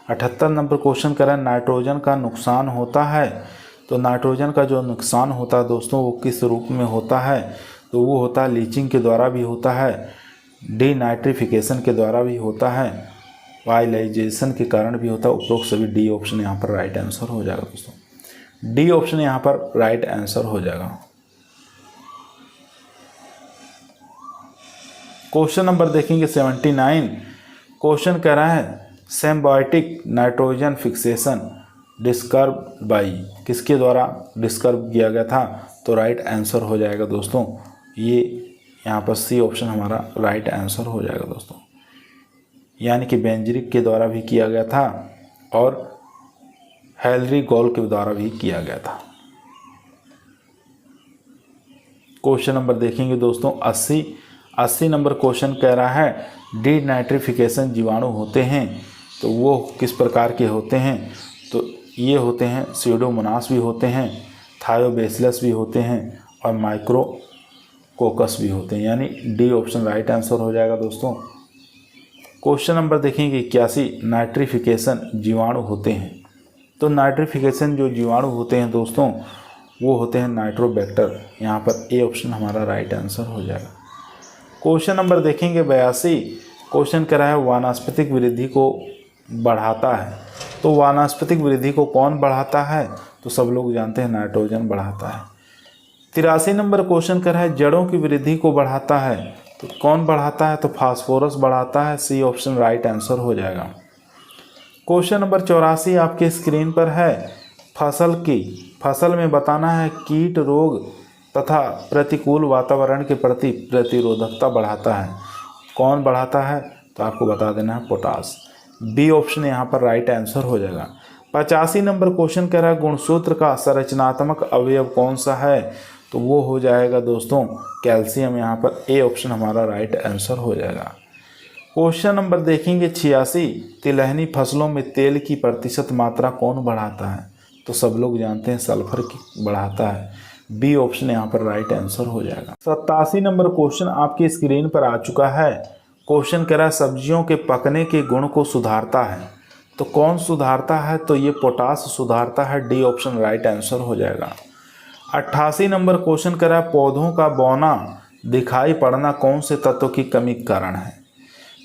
78 नंबर क्वेश्चन कह रहा है नाइट्रोजन का नुकसान होता है, तो नाइट्रोजन का जो नुकसान होता है दोस्तों वो किस रूप में होता है, तो वो होता है लीचिंग के द्वारा भी होता है, डीनाइट्रिफिकेशन के द्वारा भी होता है, वाइलाइजेशन के कारण भी होता है। उपरोक्त सभी डी ऑप्शन यहाँ पर राइट आंसर हो जाएगा दोस्तों। डी ऑप्शन यहाँ पर राइट आंसर हो जाएगा। क्वेश्चन नंबर देखेंगे 79। क्वेश्चन कह रहा है symbiotic nitrogen fixation describe by किसके द्वारा डिस्क्राइब किया गया था, तो राइट आंसर हो जाएगा दोस्तों ये यहाँ पर सी ऑप्शन हमारा राइट आंसर हो जाएगा दोस्तों, यानी कि बेंजरिक के द्वारा भी किया गया था और हेनरी गॉल के द्वारा भी किया गया था। क्वेश्चन नंबर देखेंगे दोस्तों 80 नंबर क्वेश्चन कह रहा है डीनाइट्रिफिकेशन जीवाणु होते हैं, तो वो किस प्रकार के होते हैं, तो ये होते हैं स्यूडोमोनास भी होते हैं, थायोबैसिलस भी होते हैं और माइक्रोकोकस भी होते हैं, यानी डी ऑप्शन राइट आंसर हो जाएगा दोस्तों। क्वेश्चन नंबर देखेंगे 81 नाइट्रिफिकेशन जीवाणु होते हैं, तो नाइट्रिफिकेशन जो जीवाणु होते हैं दोस्तों वो होते हैं नाइट्रोबैक्टर। यहाँ पर ए ऑप्शन हमारा राइट आंसर हो जाएगा। क्वेश्चन नंबर देखेंगे 82। क्वेश्चन कह रहा है वानस्पतिक वृद्धि को बढ़ाता है, तो वानस्पतिक वृद्धि को कौन बढ़ाता है, तो सब लोग जानते हैं नाइट्रोजन बढ़ाता है। 83 नंबर क्वेश्चन कह रहा है जड़ों की वृद्धि को बढ़ाता है, तो कौन बढ़ाता है, तो फास्फोरस बढ़ाता है। सी ऑप्शन राइट आंसर हो जाएगा। क्वेश्चन नंबर 84 आपके स्क्रीन पर है फसल में बताना है कीट रोग तथा प्रतिकूल वातावरण के प्रति प्रतिरोधकता बढ़ाता है, कौन बढ़ाता है, तो आपको बता देना है पोटास। बी ऑप्शन यहाँ पर राइट आंसर हो जाएगा। 85 नंबर क्वेश्चन कह रहा है गुणसूत्र का संरचनात्मक अवयव कौन सा है, तो वो हो जाएगा दोस्तों कैल्शियम। यहाँ पर ए ऑप्शन हमारा राइट आंसर हो जाएगा। क्वेश्चन नंबर देखेंगे 86 तिलहनी फसलों में तेल की प्रतिशत मात्रा कौन बढ़ाता है, तो सब लोग जानते हैं सल्फर की बढ़ाता है। बी ऑप्शन यहाँ पर राइट आंसर हो जाएगा। 87 नंबर क्वेश्चन आपकी स्क्रीन पर आ चुका है। क्वेश्चन कह रहा है सब्जियों के पकने के गुण को सुधारता है, तो कौन सुधारता है, तो ये पोटास सुधारता है। डी ऑप्शन राइट आंसर हो जाएगा। 88 नंबर क्वेश्चन कह रहा है पौधों का बौना दिखाई पड़ना कौन से तत्व की कमी के कारण है,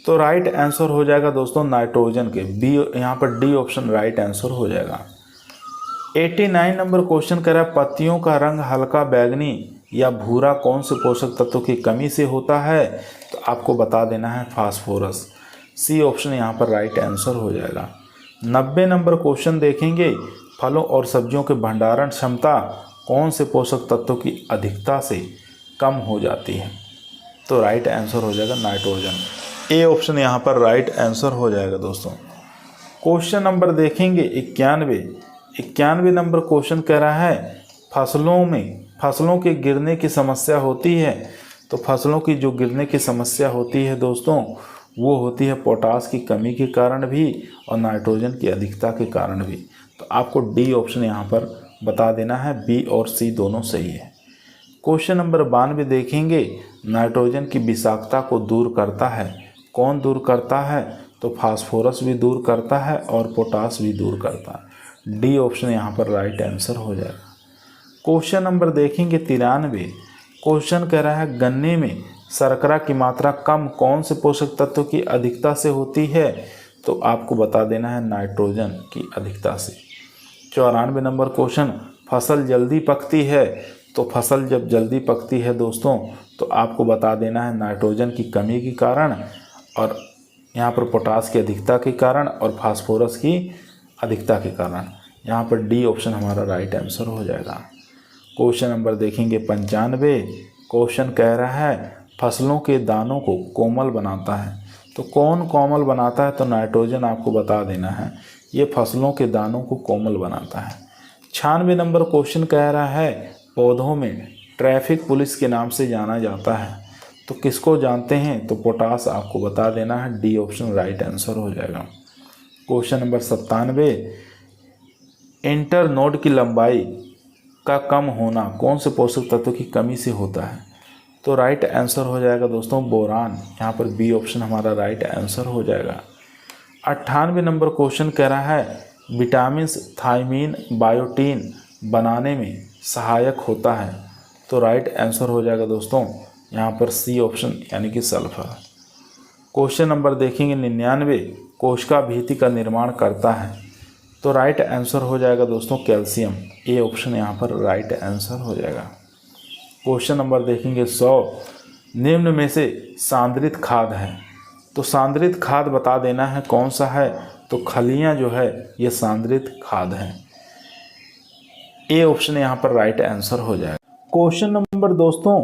तो राइट आंसर हो जाएगा दोस्तों नाइट्रोजन के। बी यहाँ पर डी ऑप्शन राइट आंसर हो जाएगा। 89 नंबर क्वेश्चन कह रहा है पत्तियों का रंग हल्का बैंगनी या भूरा कौन से पोषक तत्व की कमी से होता है? तो आपको बता देना है फास्फोरस। सी ऑप्शन यहाँ पर राइट आंसर हो जाएगा। 90 नंबर क्वेश्चन देखेंगे फलों और सब्जियों के भंडारण क्षमता कौन से पोषक तत्वों की अधिकता से कम हो जाती है? तो राइट आंसर हो जाएगा नाइट्रोजन। ए ऑप्शन यहाँ पर राइट आंसर हो जाएगा दोस्तों। क्वेश्चन नंबर देखेंगे 91 नंबर क्वेश्चन कह रहा है फसलों के गिरने की समस्या होती है। तो फसलों की जो गिरने की समस्या होती है दोस्तों वो होती है पोटास की कमी के कारण भी और नाइट्रोजन की अधिकता के कारण भी। तो आपको डी ऑप्शन यहाँ पर बता देना है। बी और सी दोनों सही है। क्वेश्चन नंबर 92 देखेंगे नाइट्रोजन की विषाक्तता को दूर करता है। कौन दूर करता है? तो फास्फोरस भी दूर करता है और पोटास भी दूर करता है। डी ऑप्शन यहाँ पर राइट आंसर हो जाएगा। क्वेश्चन नंबर देखेंगे 93। क्वेश्चन कह रहा है गन्ने में शर्करा की मात्रा कम कौन से पोषक तत्व की अधिकता से होती है? तो आपको बता देना है नाइट्रोजन की अधिकता से। 94 नंबर क्वेश्चन फसल जल्दी पकती है। तो फसल जब जल्दी पकती है दोस्तों तो आपको बता देना है नाइट्रोजन की कमी के कारण और यहाँ पर पोटास की अधिकता के कारण और फास्फोरस की अधिकता के कारण। यहाँ पर डी ऑप्शन हमारा राइट आंसर हो जाएगा। क्वेश्चन नंबर देखेंगे 95। क्वेश्चन कह रहा है फसलों के दानों को कोमल बनाता है। तो कौन कोमल बनाता है? तो नाइट्रोजन आपको बता देना है। ये फसलों के दानों को कोमल बनाता है। 96 नंबर क्वेश्चन कह रहा है पौधों में ट्रैफिक पुलिस के नाम से जाना जाता है। तो किसको जानते हैं? तो पोटास आपको बता देना है। डी ऑप्शन राइट आंसर हो जाएगा। Question number 97। इंटरनोड की लंबाई का कम होना कौन से पोषक तत्व की कमी से होता है? तो राइट आंसर हो जाएगा दोस्तों बोरान। यहाँ पर बी ऑप्शन हमारा राइट आंसर हो जाएगा। 98 नंबर क्वेश्चन कह रहा है विटामिन थायमीन बायोटीन बनाने में सहायक होता है। तो राइट आंसर हो जाएगा दोस्तों यहाँ पर सी ऑप्शन यानी कि सल्फर। क्वेश्चन नंबर देखेंगे 99। कोशिका भित्ति का निर्माण करता है। तो राइट आंसर हो जाएगा दोस्तों कैल्शियम। ए ऑप्शन यहाँ पर राइट आंसर हो जाएगा। क्वेश्चन नंबर देखेंगे 100। निम्न में से सांद्रित खाद है। तो सांद्रित खाद बता देना है कौन सा है? तो खलियाँ जो है ये सांद्रित खाद है। ए ऑप्शन यहाँ पर राइट आंसर हो जाएगा। क्वेश्चन नंबर दोस्तों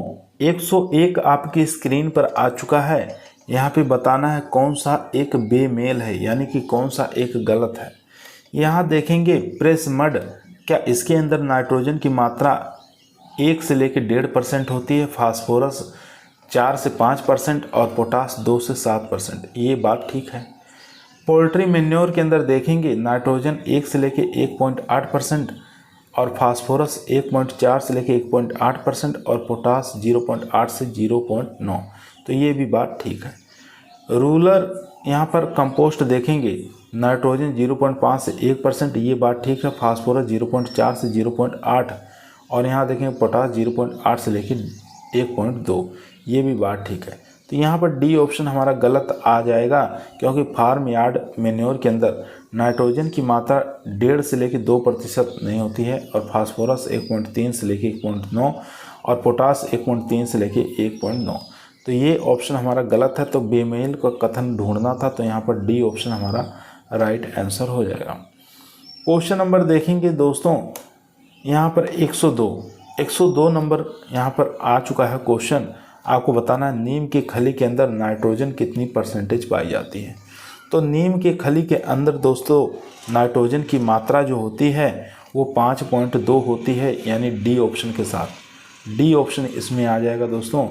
101 आपकी स्क्रीन पर आ चुका है। यहाँ पे बताना है कौन सा एक बेमेल है यानी कि कौन सा एक गलत है। यहाँ देखेंगे प्रेस मड, क्या इसके अंदर नाइट्रोजन की मात्रा 1 से लेकर 1.5% होती है, फास्फोरस 4 से 5% और पोटास 2 से 7%। ये बात ठीक है। पोल्ट्री मेन्योर के अंदर देखेंगे नाइट्रोजन 1 से लेकर 1.8% और फास्फोरस 1.4 से लेकर 1.8% और पोटास 0.8 से 0.9। तो ये भी बात ठीक है। रूलर यहाँ पर कंपोस्ट देखेंगे नाइट्रोजन 0.5 से 1%, ये बात ठीक है। फास्फोरस 0.4 से 0.8 और यहाँ देखेंगे पोटास 0.8 से लेकर 1.2, ये भी बात ठीक है। तो यहाँ पर डी ऑप्शन हमारा गलत आ जाएगा क्योंकि फार्म यार्ड मेन्योर के अंदर नाइट्रोजन की मात्रा 1.5 से लेकर 2% नहीं होती है और फास्फोरस 1.3 से लेकर 1.9 और पोटास 1.3 से लेकर 1.9। तो ये ऑप्शन हमारा गलत है। तो बेमेल का कथन ढूंढना था, तो यहाँ पर डी ऑप्शन हमारा राइट आंसर हो जाएगा। क्वेश्चन नंबर देखेंगे दोस्तों यहाँ पर 102 नंबर यहाँ पर आ चुका है क्वेश्चन। आपको बताना है नीम की खली के अंदर नाइट्रोजन कितनी परसेंटेज पाई जाती है। तो नीम के खली के अंदर दोस्तों नाइट्रोजन की मात्रा जो होती है वो 5.2 होती है, यानी डी ऑप्शन के साथ डी ऑप्शन इसमें आ जाएगा दोस्तों।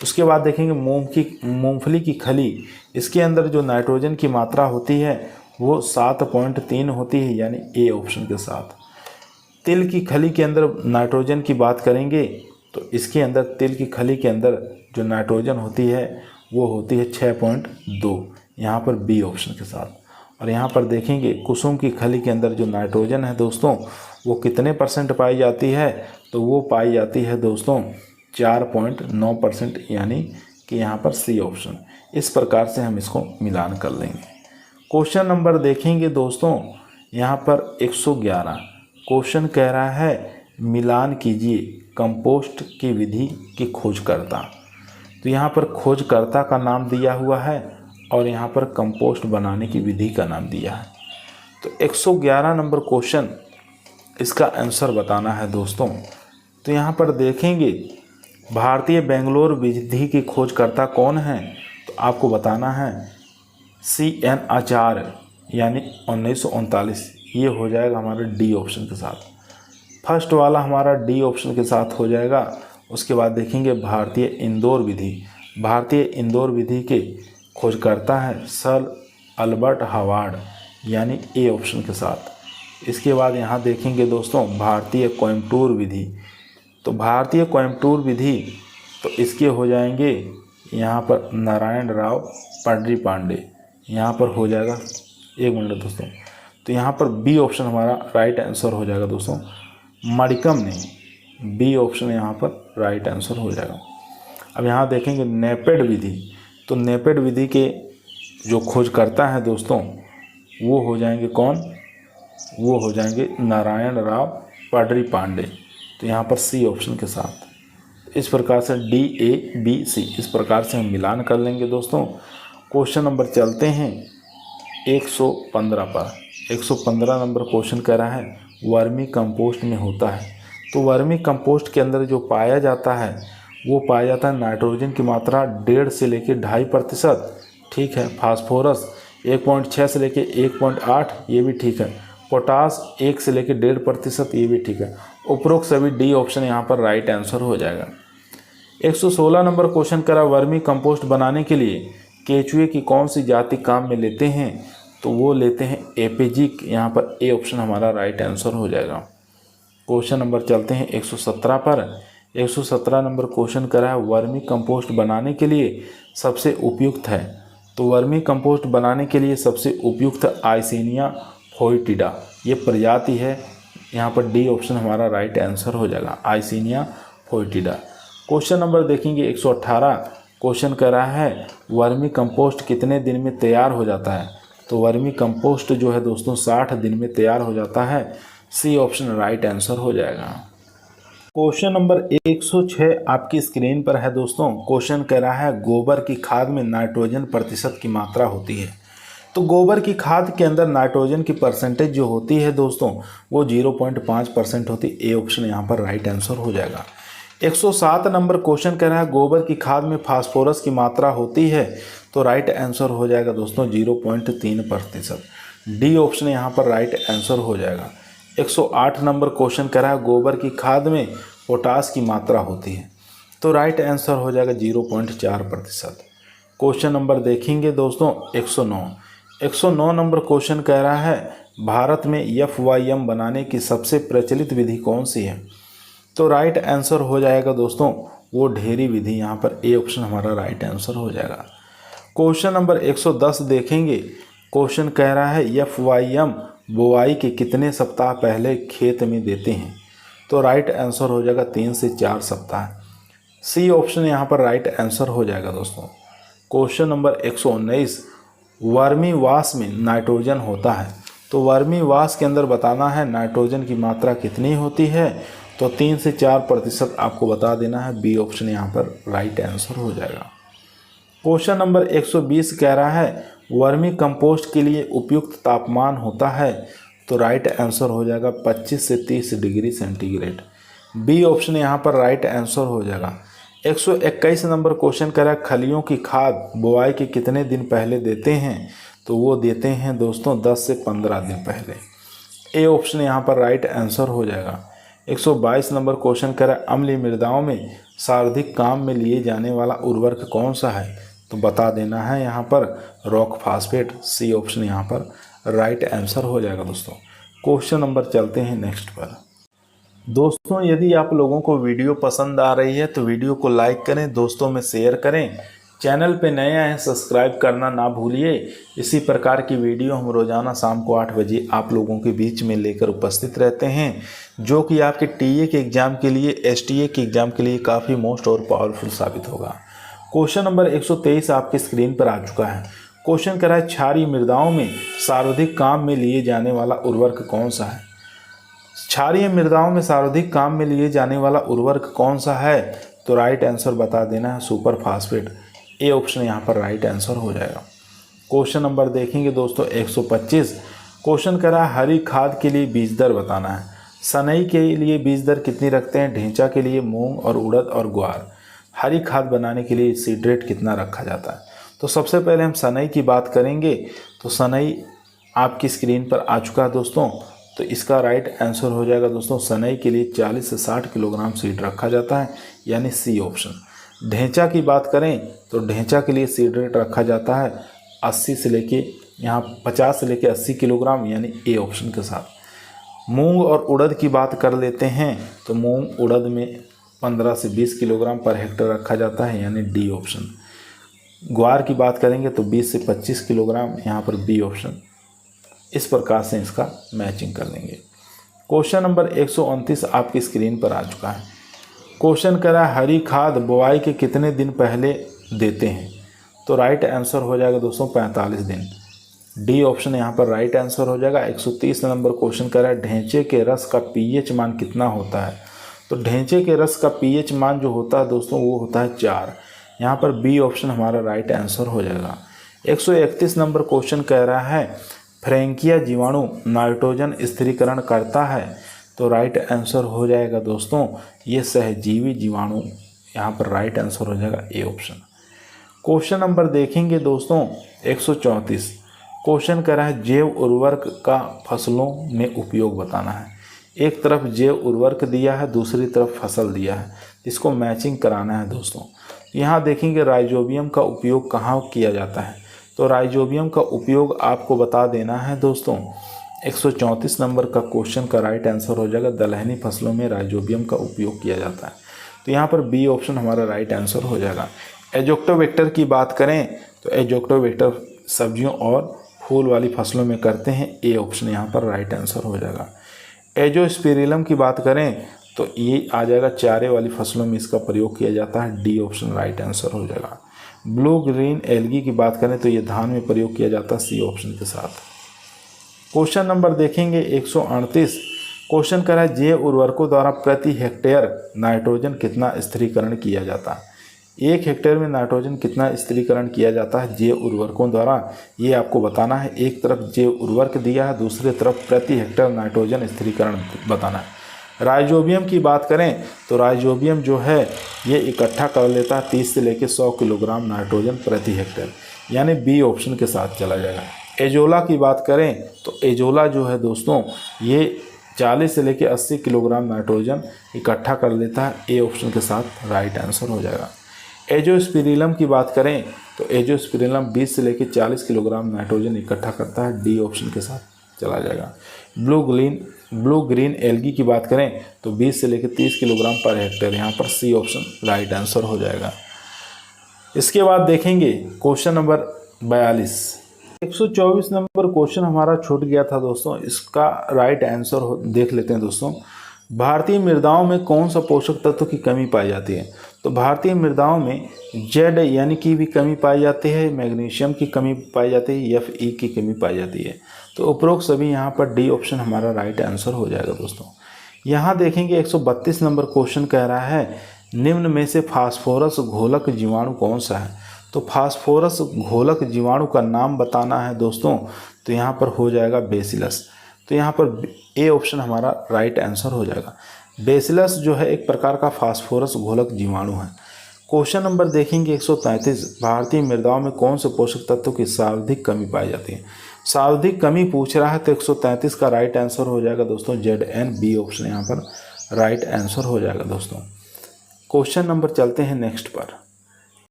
उसके बाद देखेंगे मूंगफली की खली, इसके अंदर जो नाइट्रोजन की मात्रा होती है वो 7.3 होती है, यानी ए ऑप्शन के साथ। तिल की खली के अंदर नाइट्रोजन की बात करेंगे तो इसके अंदर तिल की खली के अंदर जो नाइट्रोजन होती है वो होती है 6.2, यहाँ पर बी ऑप्शन के साथ। और यहाँ पर देखेंगे कुसुम की खली के अंदर जो नाइट्रोजन है दोस्तों वो कितने % पाई जाती है, तो वो पाई जाती है दोस्तों 4.9%, यानी कि यहाँ पर सी ऑप्शन। इस प्रकार से हम इसको मिलान कर लेंगे। क्वेश्चन नंबर देखेंगे दोस्तों यहाँ पर 111। क्वेश्चन कह रहा है मिलान कीजिए कंपोस्ट की विधि की खोजकर्ता। तो यहाँ पर खोजकर्ता का नाम दिया हुआ है और यहाँ पर कंपोस्ट बनाने की विधि का नाम दिया है। तो 111 नंबर क्वेश्चन, इसका आंसर बताना है दोस्तों। तो यहाँ पर देखेंगे भारतीय बेंगलोर विधि की खोजकर्ता कौन है, तो आपको बताना है CN आचार्य, यानी 1939। ये हो जाएगा हमारे डी ऑप्शन के साथ। फर्स्ट वाला हमारा डी ऑप्शन के साथ हो जाएगा। उसके बाद देखेंगे भारतीय इंदौर विधि। भारतीय इंदौर विधि के खोजकर्ता है सर अल्बर्ट हावर्ड, यानी ए ऑप्शन के साथ। इसके बाद यहाँ देखेंगे दोस्तों भारतीय कोयम्बटूर विधि। तो भारतीय कोयम्बटूर विधि, तो इसके हो जाएंगे यहाँ पर नारायण राव पंडरी पांडे। यहाँ पर हो जाएगा, एक मिनट दोस्तों, तो यहाँ पर बी ऑप्शन हमारा राइट आंसर हो जाएगा दोस्तों, मणिकम नहीं, बी ऑप्शन यहाँ पर राइट आंसर हो जाएगा। अब यहाँ देखेंगे नेपेड विधि। तो नेपेड विधि के जो खोजकर्ता है दोस्तों वो हो जाएंगे कौन, वो हो जाएंगे नारायण राव पंडरी पांडे। तो यहाँ पर सी ऑप्शन के साथ। इस प्रकार से DABC इस प्रकार से हम मिलान कर लेंगे दोस्तों। क्वेश्चन नंबर चलते हैं 115 पर। 115 नंबर क्वेश्चन कह रहा है वर्मी कंपोस्ट में होता है। तो वर्मी कंपोस्ट के अंदर जो पाया जाता है वो पाया जाता है नाइट्रोजन की मात्रा 1.5 से लेकर 2.5%, ठीक है। फास्फोरस 1.6 से लेकर 1.8, ये भी ठीक है। पोटास 1 से लेकर 1.5%, ये भी ठीक है। उपरोक्त सभी डी ऑप्शन यहाँ पर राइट आंसर हो जाएगा। 116 नंबर क्वेश्चन करा वर्मी कंपोस्ट बनाने के लिए केचुए की कौन सी जाति काम में लेते हैं, तो वो लेते हैं एपेजिक। यहाँ पर ए ऑप्शन हमारा राइट आंसर हो जाएगा। क्वेश्चन नंबर चलते हैं 117 पर। 117 नंबर क्वेश्चन करा है वर्मी कंपोस्ट बनाने के लिए सबसे उपयुक्त है। तो वर्मी कंपोस्ट बनाने के लिए सबसे उपयुक्त आइसिनिया फोइटिडा, ये प्रजाति है। यहाँ पर डी ऑप्शन हमारा राइट आंसर हो जाएगा, आइसिनिया फोइटिडा। क्वेश्चन नंबर देखेंगे 118। क्वेश्चन कर रहा है वर्मी कंपोस्ट कितने दिन में तैयार हो जाता है। तो वर्मी कंपोस्ट जो है दोस्तों 60 दिन में तैयार हो जाता है। सी ऑप्शन राइट आंसर हो जाएगा। क्वेश्चन नंबर 106 आपकी स्क्रीन पर है दोस्तों। क्वेश्चन कह रहा है गोबर की खाद में नाइट्रोजन प्रतिशत की मात्रा होती है। तो गोबर की खाद के अंदर नाइट्रोजन की परसेंटेज जो होती है दोस्तों वो 0.5% होती है। ए ऑप्शन यहाँ पर राइट आंसर हो जाएगा। 107 नंबर क्वेश्चन कह रहा है गोबर की खाद में फास्फोरस की मात्रा होती है। तो राइट आंसर हो जाएगा दोस्तों 0.3%। डी ऑप्शन यहाँ पर राइट आंसर हो जाएगा। 108 नंबर क्वेश्चन कह रहा है गोबर की खाद में पोटास की मात्रा होती है। तो राइट आंसर हो जाएगा 0.4%। क्वेश्चन नंबर देखेंगे दोस्तों 109 नंबर क्वेश्चन कह रहा है भारत में FYM बनाने की सबसे प्रचलित विधि कौन सी है। तो राइट आंसर हो जाएगा दोस्तों वो ढेरी विधि। यहाँ पर ए ऑप्शन हमारा राइट आंसर हो जाएगा। क्वेश्चन नंबर 110 देखेंगे। क्वेश्चन कह रहा है FYM बुआई के कितने सप्ताह पहले खेत में देते हैं। तो राइट आंसर हो जाएगा 3 से 4 सप्ताह। सी ऑप्शन यहाँ पर राइट आंसर हो जाएगा दोस्तों। क्वेश्चन नंबर 119 वर्मी वाश में नाइट्रोजन होता है। तो वर्मी वाश के अंदर बताना है नाइट्रोजन की मात्रा कितनी होती है। तो 3 से 4% आपको बता देना है। बी ऑप्शन यहाँ पर राइट आंसर हो जाएगा। क्वेश्चन नंबर 120 कह रहा है वर्मी कंपोस्ट के लिए उपयुक्त तापमान होता है। तो राइट आंसर हो जाएगा 25 से 30 डिग्री सेंटीग्रेड। बी ऑप्शन यहाँ पर राइट आंसर हो जाएगा। 121 नंबर क्वेश्चन कह रहा है खलियों की खाद बुआई के कितने दिन पहले देते हैं। तो वो देते हैं दोस्तों 10 से 15 दिन पहले। ए ऑप्शन यहाँ पर राइट आंसर हो जाएगा। 122 नंबर क्वेश्चन कह रहा है अम्लीय मृदाओं में सर्वाधिक काम में लिए जाने वाला उर्वरक कौन सा है। तो बता देना है यहाँ पर रॉक फास्फेट। सी ऑप्शन यहाँ पर राइट आंसर हो जाएगा दोस्तों। क्वेश्चन नंबर चलते हैं नेक्स्ट पर। दोस्तों यदि आप लोगों को वीडियो पसंद आ रही है तो वीडियो को लाइक करें, दोस्तों में शेयर करें। चैनल पे नए आए हैं सब्सक्राइब करना ना भूलिए। इसी प्रकार की वीडियो हम रोज़ाना शाम को 8 बजे आप लोगों के बीच में लेकर उपस्थित रहते हैं, जो कि आपके टीए के एग्ज़ाम के लिए, एसटीए के एग्ज़ाम के लिए काफ़ी मोस्ट और पावरफुल साबित होगा। क्वेश्चन नंबर 123 आपकी स्क्रीन पर आ चुका है। क्वेश्चन कर रहा है क्षारीय मृदाओं में सर्वाधिक काम में लिए जाने वाला उर्वरक कौन सा है। क्षारीय मृदाओं में सर्वाधिक काम में लिए जाने वाला उर्वरक कौन सा है? तो राइट आंसर बता देना है सुपर फास्फेट। ए ऑप्शन यहाँ पर राइट आंसर हो जाएगा। क्वेश्चन नंबर देखेंगे दोस्तों 125। क्वेश्चन करा हरी खाद के लिए बीज दर बताना है। सनई के लिए बीज दर कितनी रखते हैं? ढेंचा के लिए मूंग और उड़द और ग्वार। हरी खाद बनाने के लिए सीड रेट कितना रखा जाता है? तो सबसे पहले हम सनई की बात करेंगे। तो सनई आपकी स्क्रीन पर आ चुका है दोस्तों। तो इसका राइट आंसर हो जाएगा दोस्तों सनई के लिए 40 से 60 किलोग्राम सीड रखा जाता है, यानी सी ऑप्शन। ढेंचा की बात करें तो ढेंचा के लिए सीड रेट रखा जाता है 80 से लेके यहाँ 50 से लेके 80 किलोग्राम, यानी ए ऑप्शन के साथ। मूंग और उड़द की बात कर लेते हैं तो मूंग उड़द में 15 से 20 किलोग्राम पर हेक्टेयर रखा जाता है, यानी डी ऑप्शन। ग्वार की बात करेंगे तो 20 से 25 किलोग्राम, यहाँ पर बी ऑप्शन। इस प्रकार से इसका मैचिंग कर लेंगे। क्वेश्चन नंबर 129 आपकी स्क्रीन पर आ चुका है। क्वेश्चन करा हरी खाद बुआई के कितने दिन पहले देते हैं? तो राइट आंसर हो जाएगा दोस्तों 45 दिन। डी ऑप्शन यहाँ पर राइट आंसर हो जाएगा। 130 नंबर क्वेश्चन करा ढेंचे के रस का पीएच मान कितना होता है? तो ढेंचे के रस का पीएच मान जो होता है दोस्तों वो होता है 4। यहाँ पर बी ऑप्शन हमारा राइट आंसर हो जाएगा। 131 नंबर क्वेश्चन कह रहा है फ्रैंकिया जीवाणु नाइट्रोजन स्थिरीकरण करता है। तो राइट आंसर हो जाएगा दोस्तों ये सहजीवी जीवाणु, यहाँ पर राइट आंसर हो जाएगा ए ऑप्शन। क्वेश्चन नंबर देखेंगे दोस्तों 134। क्वेश्चन कह रहा है जैव उर्वरक का फसलों में उपयोग बताना है। एक तरफ जैव उर्वरक दिया है, दूसरी तरफ फसल दिया है, इसको मैचिंग कराना है दोस्तों। यहाँ देखेंगे राइजोबियम का उपयोग कहाँ किया जाता है? तो राइजोबियम का उपयोग आपको बता देना है दोस्तों। 134 नंबर का क्वेश्चन का राइट आंसर हो जाएगा दलहनी फसलों में राइजोबियम का उपयोग किया जाता है। तो यहाँ पर बी ऑप्शन हमारा राइट आंसर हो जाएगा। एजोक्टोवेक्टर की बात करें तो एजोक्टोवेक्टर सब्जियों और फूल वाली फसलों में करते हैं, ए ऑप्शन यहाँ पर राइट आंसर हो जाएगा। एजोस्पिरिलम की बात करें तो ये आ जाएगा चारे वाली फसलों में इसका प्रयोग किया जाता है, डी ऑप्शन राइट आंसर हो जाएगा। ब्लू ग्रीन एल्गी की बात करें तो ये धान में प्रयोग किया जाता है, सी ऑप्शन के साथ। क्वेश्चन नंबर देखेंगे 138। क्वेश्चन करा है जैव उर्वरकों द्वारा प्रति हेक्टेयर नाइट्रोजन कितना स्थिरीकरण किया जाता है? 1 हेक्टेयर में नाइट्रोजन कितना स्थिरीकरण किया जाता है जैव उर्वरकों द्वारा, ये आपको बताना है। एक तरफ जैव उर्वरक दिया है, दूसरी तरफ प्रति हेक्टेयर नाइट्रोजन स्थिरीकरण बताना है। राइजोबियम की बात करें तो राइजोबियम जो है ये इकट्ठा कर लेता है 30 से लेकर 100 किलोग्राम नाइट्रोजन प्रति हेक्टेयर, यानी बी ऑप्शन के साथ चला जाएगा। एजोला की बात करें तो एजोला जो है दोस्तों ये 40 से लेकर 80 किलोग्राम नाइट्रोजन इकट्ठा कर लेता है, ए ऑप्शन के साथ राइट आंसर हो जाएगा। एजोस्पिरिलम की बात करें तो एजोस्पिरिलम 20 से लेकर 40 किलोग्राम नाइट्रोजन इकट्ठा करता है, डी ऑप्शन के साथ चला जाएगा। ब्लू ग्रीन एल्गी की बात करें तो 20 से लेकर 30 किलोग्राम पर हेक्टेयर, यहाँ पर सी ऑप्शन राइट आंसर हो जाएगा। इसके बाद देखेंगे क्वेश्चन नंबर 42। 124 नंबर क्वेश्चन हमारा छूट गया था दोस्तों, इसका राइट आंसर देख लेते हैं दोस्तों। भारतीय मृदाओं में कौन सा पोषक तत्व की कमी पाई जाती है? तो भारतीय मृदाओं में जेड यानी कि भी कमी पाई जाती है, मैग्नीशियम की कमी पाई जाती है, एफ की कमी पाई जाती है। तो उपरोक्त सभी यहाँ पर डी ऑप्शन हमारा राइट आंसर हो जाएगा दोस्तों। यहाँ देखेंगे 132 नंबर क्वेश्चन कह रहा है निम्न में से फास्फोरस घोलक जीवाणु कौन सा है? तो फास्फोरस घोलक जीवाणु का नाम बताना है दोस्तों। तो यहाँ पर हो जाएगा बेसिलस। तो यहाँ पर ए ऑप्शन हमारा राइट आंसर हो जाएगा। बेसिलस जो है एक प्रकार का फास्फोरस घोलक जीवाणु है। क्वेश्चन नंबर देखेंगे 133। भारतीय मृदाओं में कौन से पोषक तत्वों की सर्वाधिक कमी पाई जाती है? सर्वाधिक कमी पूछ रहा है तो 133 का राइट आंसर हो जाएगा दोस्तों Zn, बी ऑप्शन यहाँ पर राइट आंसर हो जाएगा दोस्तों। क्वेश्चन नंबर चलते हैं नेक्स्ट पर।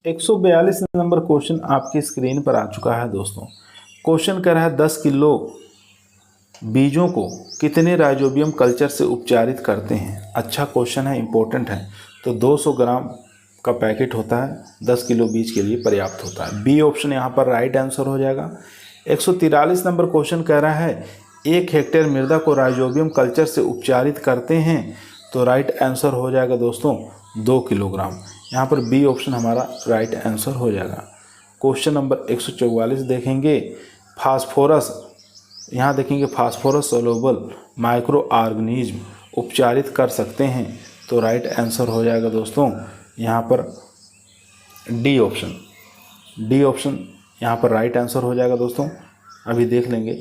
142 नंबर क्वेश्चन आपकी स्क्रीन पर आ चुका है दोस्तों। क्वेश्चन कर रहा है 10 किलो बीजों को कितने राइजोबियम कल्चर से उपचारित करते हैं? अच्छा क्वेश्चन है, इंपॉर्टेंट है। तो 200 ग्राम का पैकेट होता है, 10 किलो बीज के लिए पर्याप्त होता है, बी ऑप्शन यहाँ पर राइट आंसर हो जाएगा। 143 नंबर क्वेश्चन कह रहा है 1 हेक्टेयर मृदा को राइजोबियम कल्चर से उपचारित करते हैं। तो राइट आंसर हो जाएगा दोस्तों 2 किलोग्राम, यहाँ पर बी ऑप्शन हमारा राइट आंसर हो जाएगा। क्वेश्चन नंबर 144 देखेंगे फास्फोरस यहाँ देखेंगे फास्फोरस सोल्यूबल माइक्रो ऑर्गेनिज्म उपचारित कर सकते हैं, तो राइट आंसर हो जाएगा दोस्तों यहाँ पर डी ऑप्शन। डी ऑप्शन यहाँ पर राइट आंसर हो जाएगा दोस्तों। अभी देख लेंगे,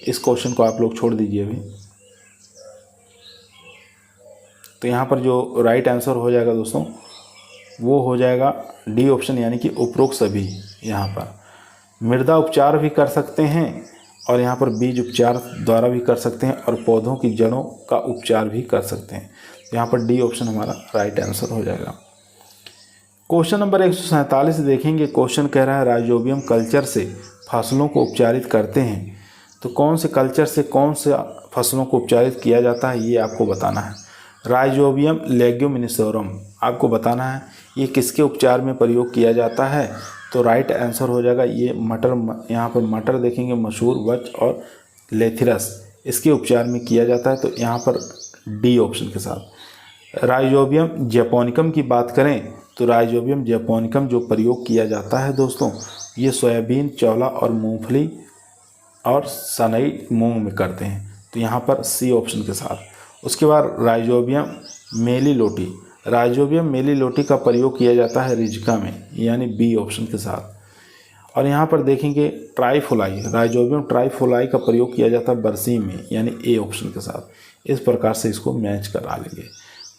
इस क्वेश्चन को आप लोग छोड़ दीजिए अभी। तो यहाँ पर जो राइट आंसर हो जाएगा दोस्तों वो हो जाएगा डी ऑप्शन, यानी कि उपरोक्त सभी। यहाँ पर मृदा उपचार भी कर सकते हैं और यहाँ पर बीज उपचार द्वारा भी कर सकते हैं और पौधों की जड़ों का उपचार भी कर सकते हैं। तो यहाँ पर डी ऑप्शन हमारा राइट आंसर हो जाएगा। क्वेश्चन नंबर 147 देखेंगे। क्वेश्चन कह रहा है राइजोबियम कल्चर से फसलों को उपचारित करते हैं, तो कौन से कल्चर से कौन से फसलों को उपचारित किया जाता है ये आपको बताना है। राइजोबियम लेग्यूमिनिसोरम आपको बताना है ये किसके उपचार में प्रयोग किया जाता है, तो राइट आंसर हो जाएगा ये मटर। यहाँ पर मटर देखेंगे, मसूर, वच और लेथिरस, इसके उपचार में किया जाता है, तो यहाँ पर डी ऑप्शन के साथ। राइजोबियम जैपोनिकम की बात करें तो राइजोबियम जैपोनिकम जो प्रयोग किया जाता है दोस्तों, ये सोयाबीन, चौला और मूंगफली और सनई मूंग में करते हैं, तो यहाँ पर सी ऑप्शन के साथ। उसके बाद राइजोबियम मेलिलोटी, राइजोबियम मेलिलोटी का प्रयोग किया जाता है रिजिका में, यानी बी ऑप्शन के साथ। और यहाँ पर देखेंगे ट्राइफोलाई, राइजोबियम ट्राइफोलाई का प्रयोग किया जाता है बरसीम में, यानी ए ऑप्शन के साथ। इस प्रकार से इसको मैच करा लेंगे।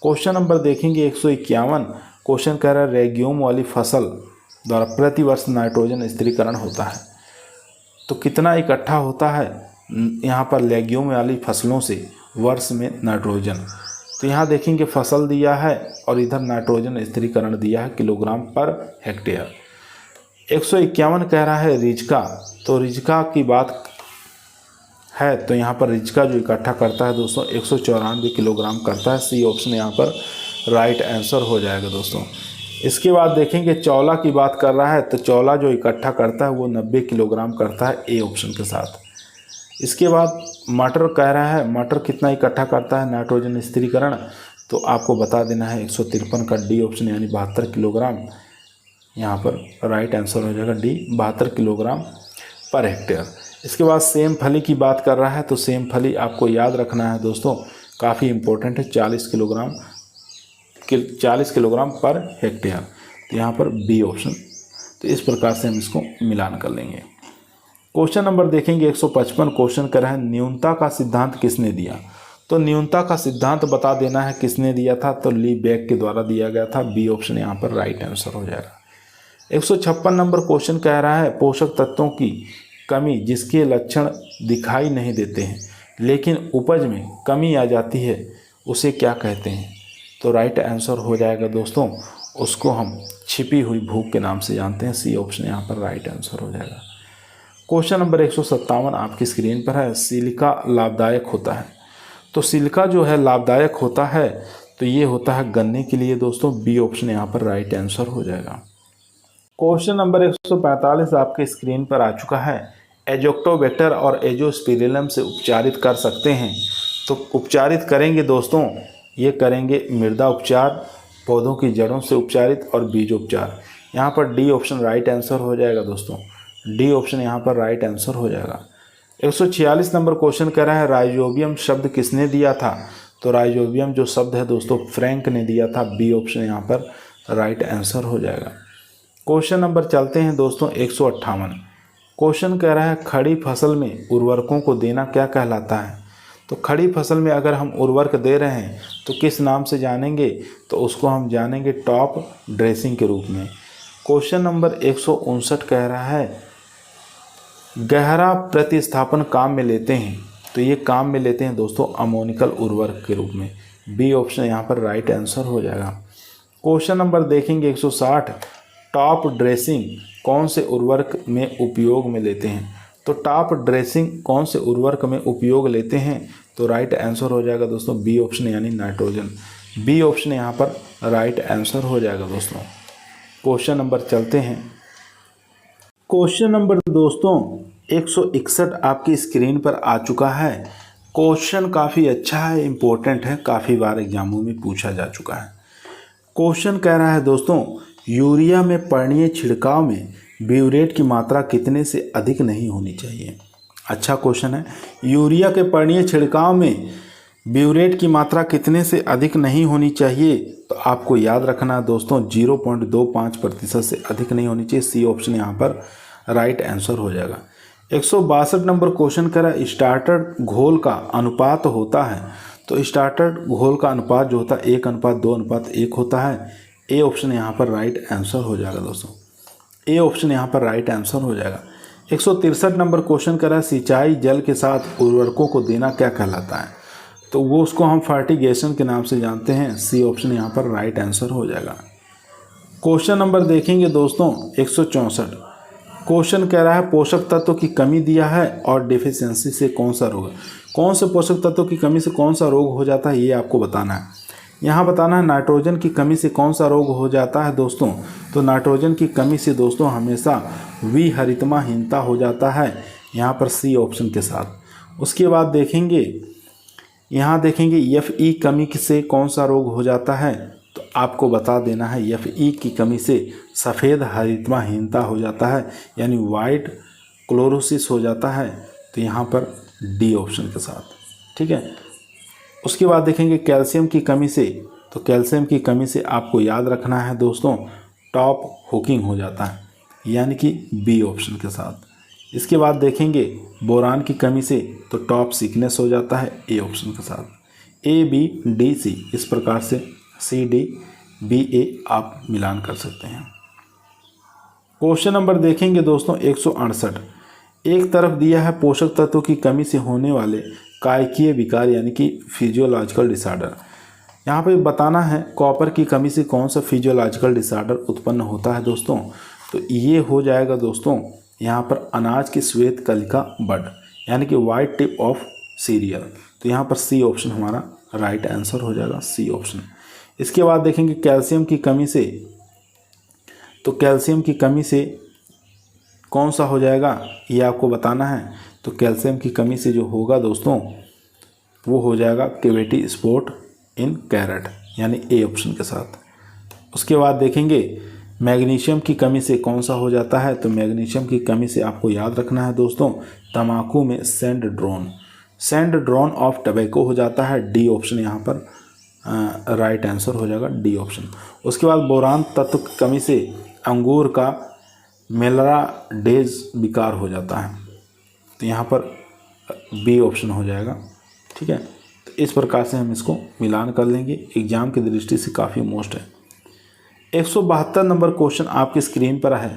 क्वेश्चन नंबर देखेंगे 151। क्वेश्चन कह रहा है रेग्यूम वाली फसल द्वारा प्रतिवर्ष नाइट्रोजन स्थिरीकरण होता है, तो कितना इकट्ठा होता है यहाँ पर लेग्यूम वाली फसलों से वर्ष में नाइट्रोजन। तो यहाँ देखेंगे फसल दिया है और इधर नाइट्रोजन स्थिरीकरण दिया है किलोग्राम पर हेक्टेयर। 151 कह रहा है रिजका, तो रिजका की बात है तो यहाँ पर रिजका जो इकट्ठा करता है दोस्तों 194 किलोग्राम करता है। सी ऑप्शन यहाँ पर राइट आंसर हो जाएगा दोस्तों। इसके बाद देखेंगे चौला की बात कर रहा है, तो चौला जो इकट्ठा करता है वो 90 किलोग्राम करता है, ए ऑप्शन के साथ। इसके बाद मटर कह रहा है मटर कितना इकट्ठा करता है नाइट्रोजन स्थिरीकरण, तो आपको बता देना है 153 का डी ऑप्शन, यानी 72 किलोग्राम। यहाँ पर राइट आंसर हो जाएगा डी, 72 किलोग्राम पर हेक्टेयर। इसके बाद सेम फली की बात कर रहा है, तो सेम फली आपको याद रखना है दोस्तों, काफ़ी इंपॉर्टेंट है, 40 किलोग्राम पर हेक्टेयर, तो यहाँ पर बी ऑप्शन। तो इस प्रकार से हम इसको मिलान कर लेंगे। क्वेश्चन नंबर देखेंगे 155। क्वेश्चन कर रहा है न्यूनता का सिद्धांत किसने दिया, तो न्यूनता का सिद्धांत बता देना है किसने दिया था, तो ली बैक के द्वारा दिया गया था, बी ऑप्शन यहाँ पर राइट आंसर हो जाएगा। 156 नंबर क्वेश्चन कह रहा है पोषक तत्वों की कमी जिसके लक्षण दिखाई नहीं देते हैं लेकिन उपज में कमी आ जाती है उसे क्या कहते हैं, तो राइट आंसर हो जाएगा दोस्तों, उसको हम छिपी हुई भूख के नाम से जानते हैं। सी ऑप्शन यहाँ पर राइट आंसर हो जाएगा। क्वेश्चन नंबर 157 आपकी स्क्रीन पर है। सिलिका लाभदायक होता है, तो सिलिका जो है लाभदायक होता है तो ये होता है गन्ने के लिए दोस्तों, बी ऑप्शन यहाँ पर राइट आंसर हो जाएगा। क्वेश्चन नंबर 145 आपके स्क्रीन पर आ चुका है। एजोक्टोबैक्टर और एजोस्पिरिलम से उपचारित कर सकते हैं, तो उपचारित करेंगे दोस्तों, ये करेंगे मृदा उपचार, पौधों की जड़ों से उपचारित और बीज उपचार। यहाँ पर डी ऑप्शन राइट आंसर हो जाएगा दोस्तों, डी ऑप्शन यहाँ पर राइट आंसर हो जाएगा। 146 नंबर क्वेश्चन कह रहा है राइजोबियम शब्द किसने दिया था, तो राइजोबियम जो शब्द है दोस्तों फ्रैंक ने दिया था, बी ऑप्शन यहाँ पर राइट आंसर हो जाएगा। क्वेश्चन नंबर चलते हैं दोस्तों 158। क्वेश्चन कह रहा है खड़ी फसल में उर्वरकों को देना क्या कहलाता है, तो खड़ी फसल में अगर हम उर्वरक दे रहे हैं तो किस नाम से जानेंगे, तो उसको हम जानेंगे टॉप ड्रेसिंग के रूप में। क्वेश्चन नंबर 159 कह रहा है गहरा प्रतिस्थापन काम में लेते हैं, तो ये काम में लेते हैं दोस्तों अमोनिकल उर्वरक के रूप में, बी ऑप्शन यहाँ पर राइट आंसर हो जाएगा। क्वेश्चन नंबर देखेंगे 160। टॉप ड्रेसिंग कौन से उर्वरक में उपयोग में लेते हैं, तो टॉप ड्रेसिंग कौन से उर्वरक में उपयोग लेते हैं, तो राइट आंसर हो जाएगा दोस्तों बी ऑप्शन यानी नाइट्रोजन, बी ऑप्शन यहाँ पर राइट आंसर हो जाएगा दोस्तों। क्वेश्चन नंबर चलते हैं। क्वेश्चन नंबर दोस्तों 161 आपकी स्क्रीन पर आ चुका है। क्वेश्चन काफ़ी अच्छा है, इम्पोर्टेंट है, काफ़ी बार एग्जामों में पूछा जा चुका है। क्वेश्चन कह रहा है दोस्तों यूरिया में पर्णीय छिड़काव में ब्यूरेट की मात्रा कितने से अधिक नहीं होनी चाहिए। अच्छा क्वेश्चन है। यूरिया के पर्णीय छिड़काव में ब्यूरेट की मात्रा कितने से अधिक नहीं होनी चाहिए? तो आपको याद रखना है दोस्तों 0.25% से अधिक नहीं होनी चाहिए। सी ऑप्शन यहाँ पर राइट आंसर हो जाएगा। 162 नंबर क्वेश्चन करा स्टार्टर घोल का अनुपात होता है। तो स्टार्टर घोल का अनुपात जो होता है 1:2:1 होता है। ए ऑप्शन यहाँ पर राइट आंसर हो जाएगा दोस्तों। ए ऑप्शन यहाँ पर राइट आंसर हो जाएगा। 163 नंबर क्वेश्चन करा सिंचाई जल के साथ उर्वरकों को देना क्या कहलाता है? तो वो उसको हम फर्टिगेशन के नाम से जानते हैं। सी ऑप्शन यहाँ पर राइट आंसर हो जाएगा। क्वेश्चन नंबर देखेंगे दोस्तों 164। क्वेश्चन कह रहा है पोषक तत्वों की कमी दिया है और डिफिशियंसी से कौन सा रोग है? कौन से पोषक तत्वों की कमी से कौन सा रोग हो जाता है ये आपको बताना है। यहाँ बताना है नाइट्रोजन की कमी से कौन सा रोग हो जाता है दोस्तों? तो नाइट्रोजन की कमी से दोस्तों हमेशा विहरितमाहीनता हो जाता है, यहाँ पर सी ऑप्शन के साथ। उसके बाद देखेंगे यहाँ देखेंगे Fe कमी से कौन सा रोग हो जाता है? तो आपको बता देना है Fe की कमी से सफ़ेद हरितमाहीनता हो जाता है, यानी वाइट क्लोरोसिस हो जाता है। तो यहाँ पर डी ऑप्शन के साथ, ठीक है। उसके बाद देखेंगे कैल्शियम की कमी से। तो कैल्शियम की कमी से आपको याद रखना है दोस्तों टॉप हुकिंग हो जाता है, यानी कि बी ऑप्शन के साथ। इसके बाद देखेंगे बोरान की कमी से तो टॉप सिकनेस हो जाता है, ए ऑप्शन के साथ। ए बी डी सी इस प्रकार से सी डी बी ए आप मिलान कर सकते हैं। क्वेश्चन नंबर देखेंगे दोस्तों 168। एक तरफ दिया है पोषक तत्वों की कमी से होने वाले कायकीय विकार यानी कि फिजियोलॉजिकल डिसऑर्डर। यहाँ पे बताना है कॉपर की कमी से कौन सा फिजियोलॉजिकल डिसऑर्डर उत्पन्न होता है दोस्तों? तो ये हो जाएगा दोस्तों यहाँ पर अनाज की श्वेत कलिका बड, यानी कि वाइट टिप ऑफ सीरियल। तो यहाँ पर सी ऑप्शन हमारा राइट आंसर हो जाएगा, सी ऑप्शन। इसके बाद देखेंगे कैल्शियम की कमी से। तो कैल्शियम की कमी से कौन सा हो जाएगा ये आपको बताना है। तो कैल्शियम की कमी से जो होगा दोस्तों वो हो जाएगा कैविटी स्पॉट इन कैरेट, यानी ए ऑप्शन के साथ। उसके बाद देखेंगे मैग्नीशियम की कमी से कौन सा हो जाता है। तो मैग्नीशियम की कमी से आपको याद रखना है दोस्तों तंबाकू में सैंड ड्रोन ऑफ टबैको हो जाता है, डी ऑप्शन यहाँ पर राइट आंसर हो जाएगा, डी ऑप्शन। उसके बाद बोरान तत्व की कमी से अंगूर का मेलाराडेज विकार हो जाता है, तो यहाँ पर बी ऑप्शन हो जाएगा, ठीक है। तो इस प्रकार से हम इसको मिलान कर लेंगे, एग्जाम की दृष्टि से काफ़ी मोस्ट है। 172 नंबर क्वेश्चन आपकी स्क्रीन पर है।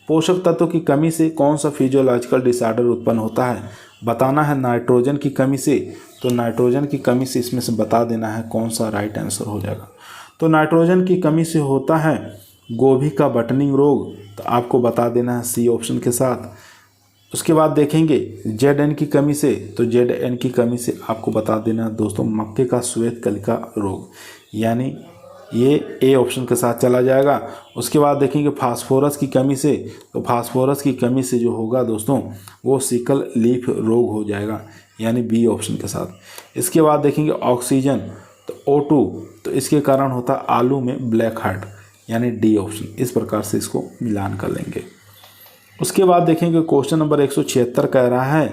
पोषक तत्वों की कमी से कौन सा फिजियोलॉजिकल डिसऑर्डर उत्पन्न होता है? बताना है नाइट्रोजन की कमी से। तो नाइट्रोजन की कमी से इसमें से बता देना है कौन सा राइट आंसर हो जाएगा। तो नाइट्रोजन की कमी से होता है गोभी का बटनिंग रोग, तो आपको बता देना है सी ऑप्शन के साथ। उसके बाद देखेंगे जेड की कमी से। तो जेड की कमी से आपको बता देना है दोस्तों मक्के का श्वेत कलिका रोग, यानी ये ए ऑप्शन के साथ चला जाएगा। उसके बाद देखेंगे फास्फोरस की कमी से। तो फास्फोरस की कमी से जो होगा दोस्तों वो सिकल लीफ रोग हो जाएगा, यानी बी ऑप्शन के साथ। इसके बाद देखेंगे ऑक्सीजन तो O2, तो इसके कारण होता है आलू में ब्लैक हार्ट, यानी डी ऑप्शन। इस प्रकार से इसको मिलान कर लेंगे। उसके बाद देखेंगे क्वेश्चन नंबर 176 कह रहा है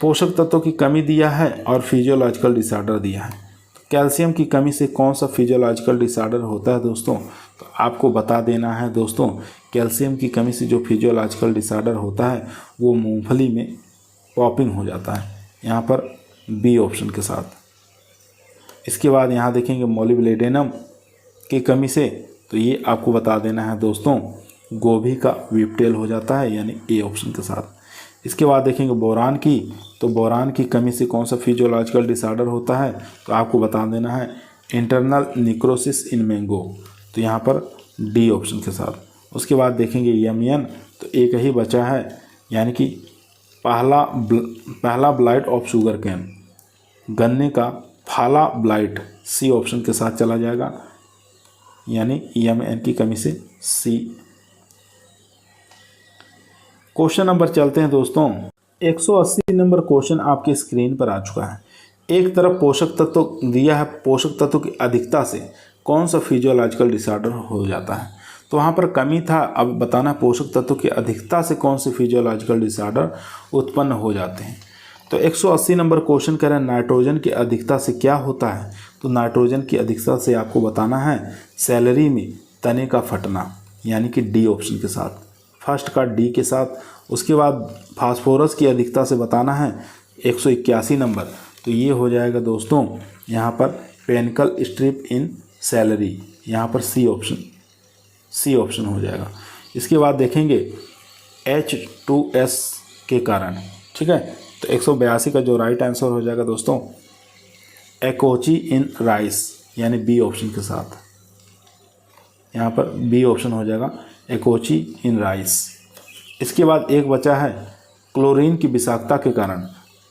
पोषक तत्वों की कमी दिया है और फिजियोलॉजिकल डिसऑर्डर दिया है। कैल्शियम की कमी से कौन सा फिजियोलॉजिकल डिसऑर्डर होता है दोस्तों? तो आपको बता देना है दोस्तों कैल्शियम की कमी से जो फिजियोलॉजिकल डिसऑर्डर होता है वो मूंगफली में पॉपिंग हो जाता है, यहाँ पर बी ऑप्शन के साथ। इसके बाद यहाँ देखेंगे मोलिब्डेनम की कमी से। तो ये आपको बता देना है दोस्तों गोभी का विपटेल हो जाता है, यानी ए ऑप्शन के साथ। इसके बाद देखेंगे बोरान की। तो बोरान की कमी से कौन सा फिजियोलॉजिकल डिसऑर्डर होता है? तो आपको बता देना है इंटरनल निक्रोसिस इन मैंगो, तो यहाँ पर डी ऑप्शन के साथ। उसके बाद देखेंगे यमियन, तो एक ही बचा है, यानी कि पहला ब्लाइट ऑफ शुगर कैन, गन्ने का फाला ब्लाइट, सी ऑप्शन के साथ चला जाएगा, यानी यमएन की कमी से सी। क्वेश्चन नंबर चलते हैं दोस्तों 180 नंबर क्वेश्चन आपकी स्क्रीन पर आ चुका है। एक तरफ पोषक तत्व दिया है, पोषक तत्व की अधिकता से कौन सा फिजियोलॉजिकल डिसऑर्डर हो जाता है? तो वहाँ पर कमी था। अब बताना पोषक तत्वों की अधिकता से कौन से फिजियोलॉजिकल डिसऑर्डर उत्पन्न हो जाते हैं। तो 180 नंबर क्वेश्चन कह रहे हैं नाइट्रोजन की अधिकता से क्या होता है। तो नाइट्रोजन की अधिकता से आपको बताना है सैलरी में तने का फटना, यानी कि डी ऑप्शन के साथ, फर्स्ट का डी के साथ। उसके बाद फास्फोरस की अधिकता से बताना है 181 नंबर, तो ये हो जाएगा दोस्तों यहाँ पर पेनिकल स्ट्रिप इन सैलरी, यहाँ पर सी ऑप्शन हो जाएगा। इसके बाद देखेंगे H2S के कारण, ठीक है। तो 182 का जो राइट आंसर हो जाएगा दोस्तों एकोची इन राइस, यानी बी ऑप्शन के साथ, यहाँ पर बी ऑप्शन हो जाएगा एकोची इन राइस। इसके बाद एक बचा है क्लोरीन की विषाक्तता के कारण।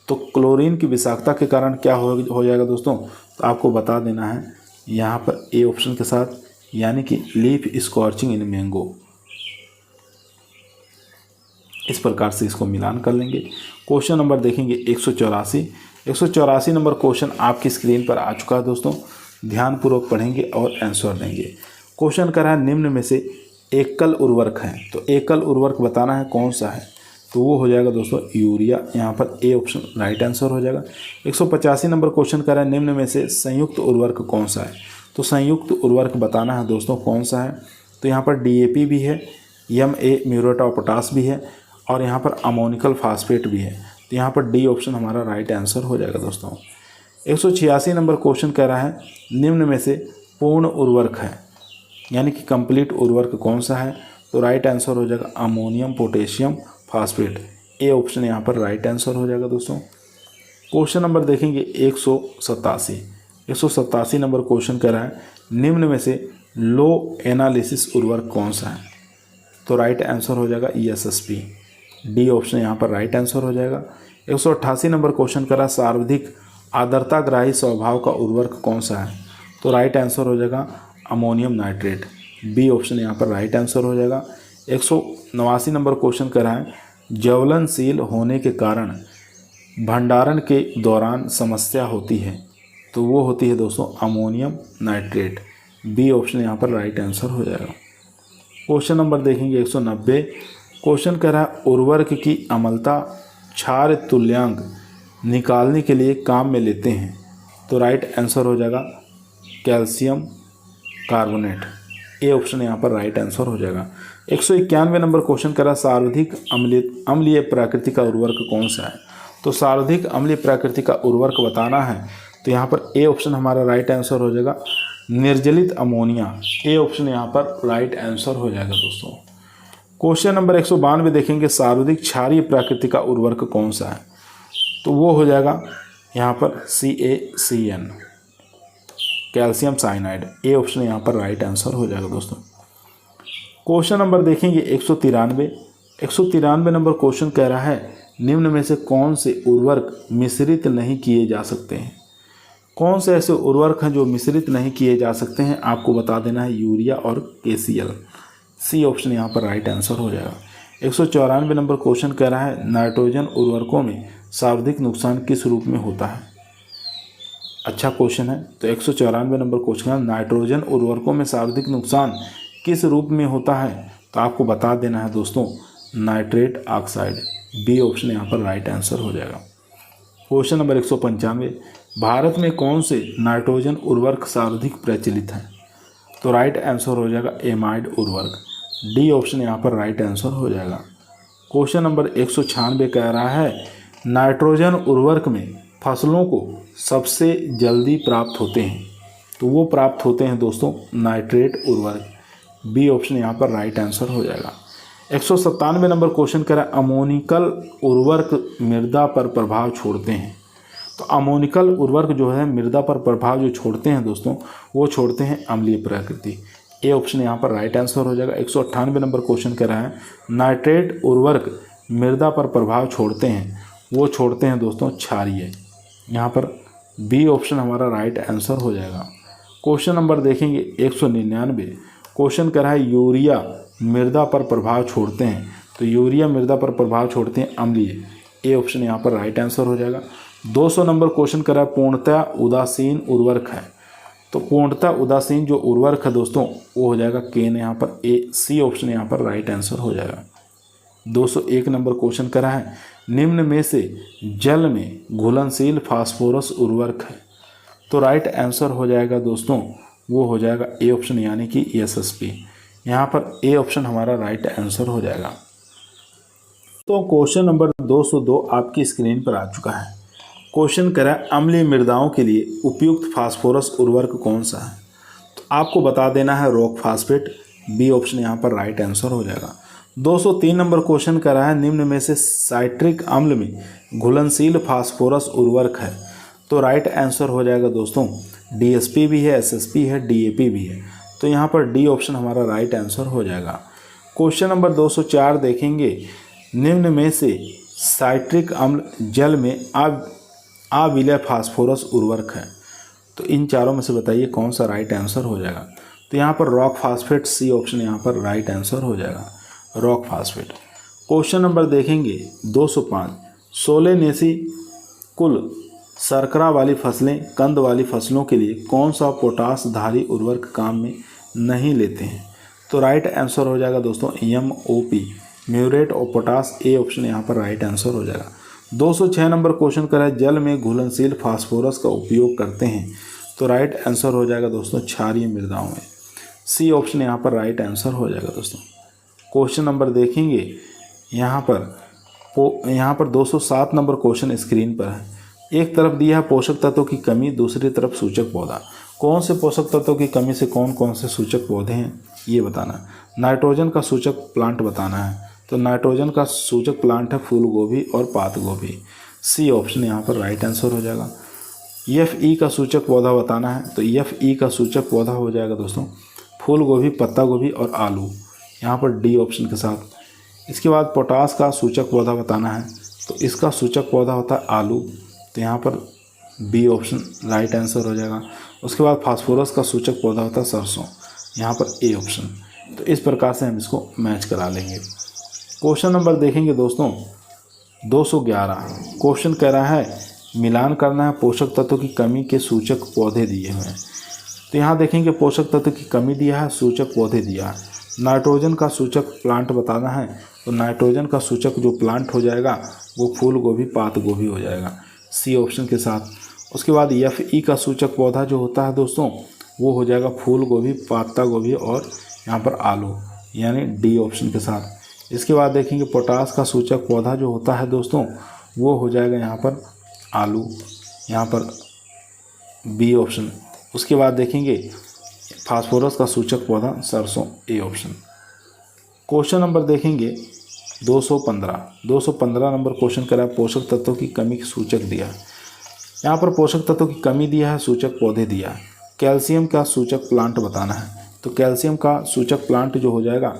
तो क्लोरीन की विषाक्तता के कारण क्या हो जाएगा दोस्तों, तो आपको बता देना है यहाँ पर ए ऑप्शन के साथ, यानी कि लीफ स्कॉर्चिंग इन मैंगो। इस प्रकार से इसको मिलान कर लेंगे। क्वेश्चन नंबर देखेंगे 184 नंबर क्वेश्चन आपकी स्क्रीन पर आ चुका है दोस्तों, ध्यानपूर्वक पढ़ेंगे और आंसर देंगे। क्वेश्चन कर रहा है निम्न में से एकल उर्वरक है, तो एकल उर्वरक बताना है कौन सा है, तो वो हो जाएगा दोस्तों यूरिया, यहाँ पर ए ऑप्शन राइट आंसर हो जाएगा। 185 नंबर क्वेश्चन कर रहा है निम्न में से संयुक्त उर्वरक कौन सा है, तो संयुक्त उर्वरक बताना है दोस्तों कौन सा है। तो यहाँ पर DAP भी है, MA म्यूरेट ऑफ पोटाश भी है, और यहाँ पर अमोनिकल फास्फेट भी है। तो यहाँ पर डी ऑप्शन हमारा राइट आंसर हो जाएगा दोस्तों। 186 नंबर क्वेश्चन कह रहा है निम्न में से पूर्ण उर्वरक है, यानी कि कंप्लीट उर्वरक कौन सा है, तो राइट आंसर हो जाएगा ammonium potassium phosphate, A option यहाँ पर राइट आंसर हो जाएगा दोस्तों। क्वेश्चन नंबर देखेंगे 187 नंबर क्वेश्चन कह रहा है निम्न में से लो एनालिसिस उर्वरक कौन सा है, तो राइट आंसर हो जाएगा ESSP, डी ऑप्शन यहाँ पर राइट आंसर हो जाएगा। 188 नंबर क्वेश्चन करा सर्वाधिक आर्द्रताग्राही स्वभाव का उर्वरक कौन सा है, तो राइट आंसर हो जाएगा अमोनियम नाइट्रेट, बी ऑप्शन यहाँ पर राइट आंसर हो जाएगा। 189 नंबर क्वेश्चन करा है ज्वलनशील होने के कारण भंडारण के दौरान समस्या होती है, तो वो होती है दोस्तों अमोनियम नाइट्रेट, बी ऑप्शन यहाँ पर राइट आंसर हो जाएगा। क्वेश्चन नंबर देखेंगे 190, क्वेश्चन कह रहा है उर्वरक की अम्लता क्षार तुल्यांक निकालने के लिए काम में लेते हैं, तो राइट आंसर हो जाएगा कैल्शियम कार्बोनेट, ए ऑप्शन यहाँ पर राइट आंसर हो जाएगा। 191 नंबर क्वेश्चन कह रहा है सर्वाधिक अम्लीय प्रकृति का उर्वरक कौन सा है, तो सर्वाधिक अम्लीय प्रकृति का उर्वरक बताना है, तो यहाँ पर ए ऑप्शन हमारा राइट आंसर हो जाएगा निर्जलित अमोनिया, ए ऑप्शन यहाँ पर राइट आंसर हो जाएगा दोस्तों। क्वेश्चन नंबर 192 देखेंगे सर्वाधिक क्षारीय प्रकृति का उर्वरक कौन सा है, तो वो हो जाएगा यहाँ पर CaCN calcium cyanide, A option यहाँ पर राइट आंसर हो जाएगा दोस्तों। क्वेश्चन नंबर देखेंगे 193 नंबर क्वेश्चन कह रहा है निम्न में से कौन से उर्वरक मिश्रित नहीं किए जा सकते हैं, कौन से ऐसे उर्वरक हैं जो मिश्रित नहीं किए जा सकते हैं, आपको बता देना है यूरिया और KCl, सी ऑप्शन यहाँ पर राइट आंसर हो जाएगा। 194 नंबर क्वेश्चन कह रहा है नाइट्रोजन उर्वरकों में सर्वाधिक नुकसान किस रूप में होता है, अच्छा क्वेश्चन है। तो 194 नंबर क्वेश्चन है नाइट्रोजन उर्वरकों में सर्वाधिक नुकसान किस रूप में होता है, तो आपको बता देना है दोस्तों नाइट्रेट ऑक्साइड, बी ऑप्शन यहाँ पर राइट आंसर हो जाएगा। क्वेश्चन नंबर 195, भारत में कौन से नाइट्रोजन उर्वरक सर्वाधिक प्रचलित हैं, तो राइट आंसर हो जाएगा एमाइड उर्वरक, डी ऑप्शन यहाँ पर राइट आंसर हो जाएगा। क्वेश्चन नंबर 196 कह रहा है नाइट्रोजन उर्वरक में फसलों को सबसे जल्दी प्राप्त होते हैं, तो वो प्राप्त होते हैं दोस्तों नाइट्रेट उर्वरक, बी ऑप्शन यहाँ पर राइट आंसर हो जाएगा। 197 नंबर क्वेश्चन कह रहा है अमोनिकल उर्वरक मृदा पर प्रभाव छोड़ते हैं, तो अमोनिकल उर्वरक जो है मृदा पर प्रभाव जो छोड़ते हैं दोस्तों वो छोड़ते हैं अम्लीय प्रकृति, ए ऑप्शन यहाँ पर राइट आंसर हो जाएगा। 198 नंबर क्वेश्चन कह रहा है नाइट्रेट उर्वरक मृदा पर प्रभाव छोड़ते हैं, वो छोड़ते हैं दोस्तों क्षारीय, यहाँ पर बी ऑप्शन हमारा राइट आंसर हो जाएगा। क्वेश्चन नंबर देखेंगे 199, क्वेश्चन कह रहा है यूरिया मृदा पर प्रभाव छोड़ते हैं, तो यूरिया मृदा पर प्रभाव छोड़ते हैं अम्लीय, ए ऑप्शन यहाँ पर राइट आंसर हो जाएगा। 200 नंबर क्वेश्चन कर रहा है पूर्णतः उदासीन उर्वरक है, तो पूर्णतः उदासीन जो उर्वरक है दोस्तों वो हो जाएगा केन, यहाँ पर ए, सी ऑप्शन यहाँ पर राइट आंसर हो जाएगा। 201 नंबर क्वेश्चन करा है, निम्न में से जल में घुलनशील फास्फोरस उर्वरक है। तो राइट आंसर हो जाएगा दोस्तों वो हो जाएगा ए ऑप्शन यानी कि एसएसपी। यहाँ पर ए ऑप्शन हमारा राइट आंसर हो जाएगा। तो क्वेश्चन नंबर 202 आपकी स्क्रीन पर आ चुका है। क्वेश्चन करा अम्लीय मृदाओं के लिए उपयुक्त फास्फोरस उर्वरक कौन सा है। तो आपको बता देना है रॉक फास्फेट, बी ऑप्शन यहाँ पर राइट आंसर हो जाएगा। 203 नंबर क्वेश्चन करा है, निम्न में से साइट्रिक अम्ल में घुलनशील फास्फोरस उर्वरक है। तो राइट आंसर हो जाएगा दोस्तों डीएसपी भी है, एसएसपी है, डीएपी भी है। तो यहाँ पर डी ऑप्शन हमारा राइट आंसर हो जाएगा। क्वेश्चन नंबर 204 देखेंगे, निम्न में से साइट्रिक अम्ल जल में अविलय फास्फोरस उर्वरक है। तो इन चारों में से बताइए कौन सा राइट आंसर हो जाएगा। तो यहाँ पर रॉक फास्फेट, सी ऑप्शन यहाँ पर राइट आंसर हो जाएगा, रॉक फास्फेट। क्वेश्चन नंबर देखेंगे 205, सोलेनेसी कुल शर्करा वाली फसलें कंद वाली फसलों के लिए कौन सा पोटासधारी उर्वरक काम में नहीं लेते हैं। तो राइट आंसर हो जाएगा दोस्तों MOP, muriate of potash, A option यहाँ पर राइट आंसर हो जाएगा। 206 नंबर क्वेश्चन करा है, जल में घुलनशील फास्फोरस का उपयोग करते हैं। तो राइट आंसर हो जाएगा दोस्तों क्षारीय मृदाओं में, सी ऑप्शन यहाँ पर राइट आंसर हो जाएगा दोस्तों। क्वेश्चन नंबर देखेंगे यहाँ पर 207 नंबर क्वेश्चन स्क्रीन पर है। एक तरफ दिया है पोषक तत्वों की कमी, दूसरी तरफ सूचक पौधा। कौन से पोषक तत्वों की कमी से कौन कौन से सूचक पौधे हैं ये बताना है। नाइट्रोजन का सूचक प्लांट बताना है। तो नाइट्रोजन का सूचक प्लांट है फूल गोभी और पात गोभी, सी ऑप्शन यहाँ पर राइट आंसर हो जाएगा। FE का सूचक पौधा बताना है। तो FE का सूचक पौधा हो जाएगा दोस्तों फूल गोभी, पत्ता गोभी और आलू, यहाँ पर डी ऑप्शन के साथ। इसके बाद पोटास का सूचक पौधा बताना है। तो इसका सूचक पौधा होता है आलू, तो यहाँ पर बी ऑप्शन राइट आंसर हो जाएगा। उसके बाद फास्फोरस का सूचक पौधा होता है सरसों, यहाँ पर ए ऑप्शन। तो इस प्रकार से हम इसको मैच करा लेंगे। क्वेश्चन नंबर देखेंगे दोस्तों 211। क्वेश्चन कह रहा है मिलान करना है पोषक तत्वों की कमी के सूचक पौधे दिए हुए हैं। तो यहाँ देखेंगे पोषक तत्व की कमी दिया है, सूचक पौधे दिया है। नाइट्रोजन का सूचक प्लांट बताना है। तो नाइट्रोजन का सूचक जो प्लांट हो जाएगा वो फूल गोभी, पात गोभी हो जाएगा, सी ऑप्शन के साथ। उसके बाद FE का सूचक पौधा जो होता है दोस्तों वो हो जाएगा फूल गोभी, पत्ता गोभी और यहाँ पर आलू, यानी डी ऑप्शन के साथ। इसके बाद देखेंगे पोटास का सूचक पौधा जो होता है दोस्तों वो हो जाएगा यहाँ पर आलू, यहाँ पर बी ऑप्शन। उसके बाद देखेंगे फास्फोरस का सूचक पौधा सरसों, ए ऑप्शन। क्वेश्चन नंबर देखेंगे 215 नंबर क्वेश्चन करा पोषक तत्वों की कमी की सूचक दिया है। यहाँ पर पोषक तत्वों की कमी दिया है, सूचक पौधे दिया है। कैल्शियम का सूचक प्लांट बताना है। तो कैल्शियम का सूचक प्लांट जो हो जाएगा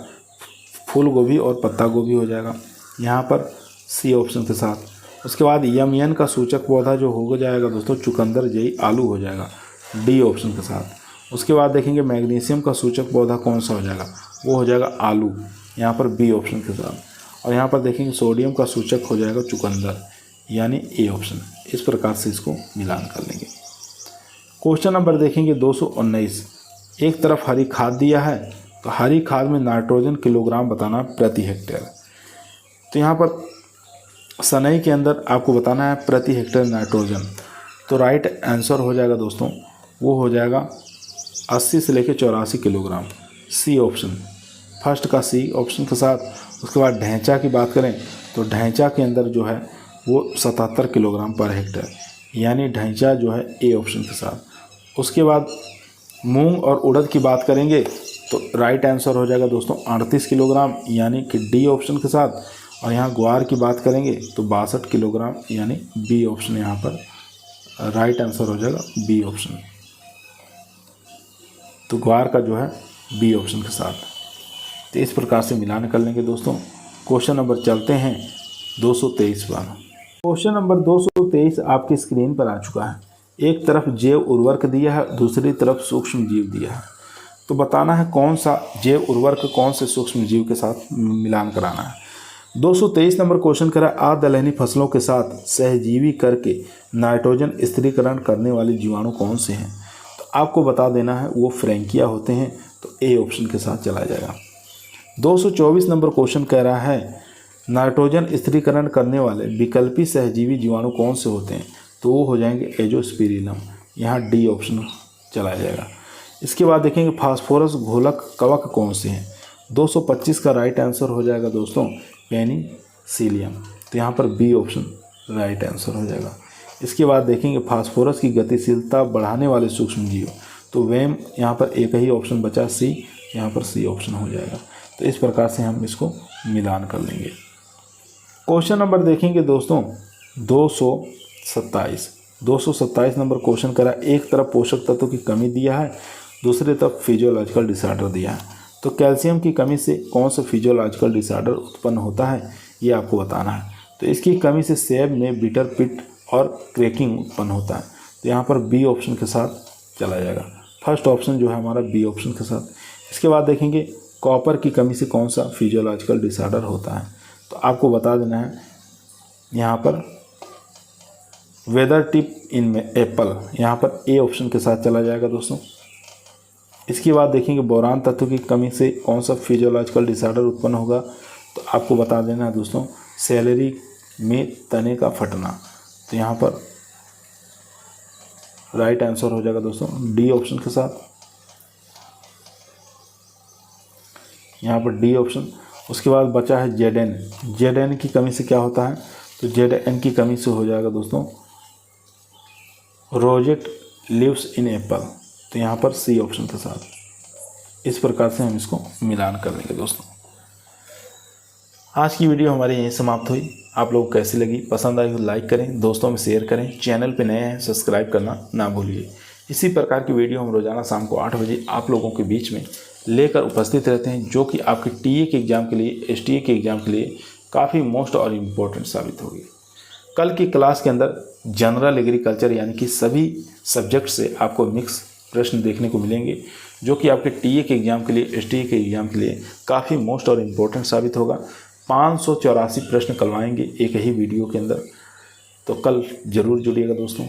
फूल गोभी और पत्ता गोभी हो जाएगा, यहाँ पर सी ऑप्शन के साथ। उसके बाद MN का सूचक पौधा जो हो जाएगा दोस्तों चुकंदर, जई, आलू हो जाएगा, डी ऑप्शन के साथ। उसके बाद देखेंगे मैग्नीशियम का सूचक पौधा कौन सा हो जाएगा, वो हो जाएगा आलू, यहाँ पर बी ऑप्शन के साथ। और यहाँ पर देखेंगे सोडियम का सूचक हो जाएगा चुकंदर, यानी ए ऑप्शन। इस प्रकार से इसको मिलान कर लेंगे। क्वेश्चन नंबर देखेंगे 219। एक तरफ हरी खाद दिया है, तो हरी खाद में नाइट्रोजन किलोग्राम बताना प्रति हेक्टेयर। तो यहाँ पर सनई के अंदर आपको बताना है प्रति हेक्टेयर नाइट्रोजन। तो राइट आंसर हो जाएगा दोस्तों वो हो जाएगा 80 से लेकर 84 किलोग्राम, सी ऑप्शन, फर्स्ट का सी ऑप्शन के साथ। उसके बाद ढैंचा की बात करें तो ढैंचा के अंदर जो है वो 77 किलोग्राम पर हेक्टेयर, यानी ढैंचा जो है ए ऑप्शन के साथ। उसके बाद मूंग और उड़द की बात करेंगे तो राइट आंसर हो जाएगा दोस्तों 38 किलोग्राम, यानी कि डी ऑप्शन के साथ। और यहाँ ग्वार की बात करेंगे तो 62 किलोग्राम, यानी बी ऑप्शन यहाँ पर राइट आंसर हो जाएगा, बी ऑप्शन। तो ग्वार का जो है बी ऑप्शन के साथ। तो इस प्रकार से मिलान कर लेंगे दोस्तों। क्वेश्चन नंबर चलते हैं 223 पर। क्वेश्चन नंबर 223 आपकी स्क्रीन पर आ चुका है। एक तरफ जैव उर्वरक दिया है, दूसरी तरफ सूक्ष्म जीव दिया है। तो बताना है कौन सा जैव उर्वरक कौन से सूक्ष्म जीव के साथ मिलान कराना है। 223 नंबर क्वेश्चन करा अदलहनी फसलों के साथ सहजीवी करके नाइट्रोजन स्थिरीकरण करने वाले जीवाणु कौन से हैं। तो आपको बता देना है वो फ्रैंकिया होते हैं, तो ए ऑप्शन के साथ चला जाएगा। 224 नंबर क्वेश्चन कह रहा है नाइट्रोजन स्थिरीकरण करने वाले विकल्पी सहजीवी जीवाणु कौन से होते हैं, तो वो हो जाएंगे एजोस्पिरिलम, यहाँ डी ऑप्शन चला जाएगा। इसके बाद देखेंगे फास्फोरस घोलक कवक कौन से हैं, 225 का राइट आंसर हो जाएगा दोस्तों पेनिसिलियम, तो यहाँ पर बी ऑप्शन राइट आंसर हो जाएगा। इसके बाद देखेंगे फास्फोरस की गतिशीलता बढ़ाने वाले सूक्ष्म जीव, तो वेम यहाँ पर एक ही ऑप्शन बचा सी, यहाँ पर सी ऑप्शन हो जाएगा। तो इस प्रकार से हम इसको मिलान कर लेंगे। क्वेश्चन नंबर देखेंगे दोस्तों 227 नंबर क्वेश्चन करा, एक तरफ पोषक तत्वों की कमी दिया है, दूसरी तरफ फिजियोलॉजिकल डिसऑर्डर दिया है, तो कैल्शियम की कमी से कौन सा फिजियोलॉजिकल डिसऑर्डर उत्पन्न होता है ये आपको बताना है। तो इसकी कमी से सेब में बिटर पिट और क्रैकिंग उत्पन्न होता है, तो यहाँ पर बी ऑप्शन के साथ चला जाएगा। फर्स्ट ऑप्शन जो है हमारा बी ऑप्शन के साथ। इसके बाद देखेंगे कॉपर की कमी से कौन सा फिजियोलॉजिकल डिसऑर्डर होता है, तो आपको बता देना है यहाँ पर वेदर टिप इन एप्पल, यहाँ पर ए ऑप्शन के साथ चला जाएगा दोस्तों। इसके बाद देखेंगे बोरान तत्व की कमी से कौन सा फिजियोलॉजिकल डिसऑर्डर उत्पन्न होगा, तो आपको बता देना है दोस्तों सेलेरी में तने का फटना, तो यहाँ पर राइट आंसर हो जाएगा दोस्तों डी ऑप्शन के साथ, यहाँ पर डी ऑप्शन। उसके बाद बचा है जेड एन की कमी से क्या होता है, तो जेड एन की कमी से हो जाएगा दोस्तों रोजेट लिव्स इन एप्पल, तो यहाँ पर सी ऑप्शन के साथ। इस प्रकार से हम इसको मिलान कर लेंगे दोस्तों। आज की वीडियो हमारी यहीं समाप्त हुई। आप लोग कैसी लगी, पसंद आई तो लाइक करें, दोस्तों में शेयर करें, चैनल पे नए हैं सब्सक्राइब करना ना भूलिए। इसी प्रकार की वीडियो हम रोजाना शाम को 8 बजे आप लोगों के बीच में लेकर उपस्थित रहते हैं, जो कि आपके टीए के एग्ज़ाम के लिए, एसटीए के एग्ज़ाम के लिए काफ़ी मोस्ट और इम्पोर्टेंट साबित होगी। कल की क्लास के अंदर जनरल एग्रीकल्चर यानी कि सभी सब्जेक्ट से आपको मिक्स प्रश्न देखने को मिलेंगे, जो कि आपके टीए के एग्ज़ाम के लिए, एसटीए के एग्ज़ाम के लिए काफ़ी मोस्ट और इम्पोर्टेंट साबित होगा। 584 प्रश्न करवाएंगे एक ही वीडियो के अंदर, तो कल ज़रूर जुड़िएगा दोस्तों।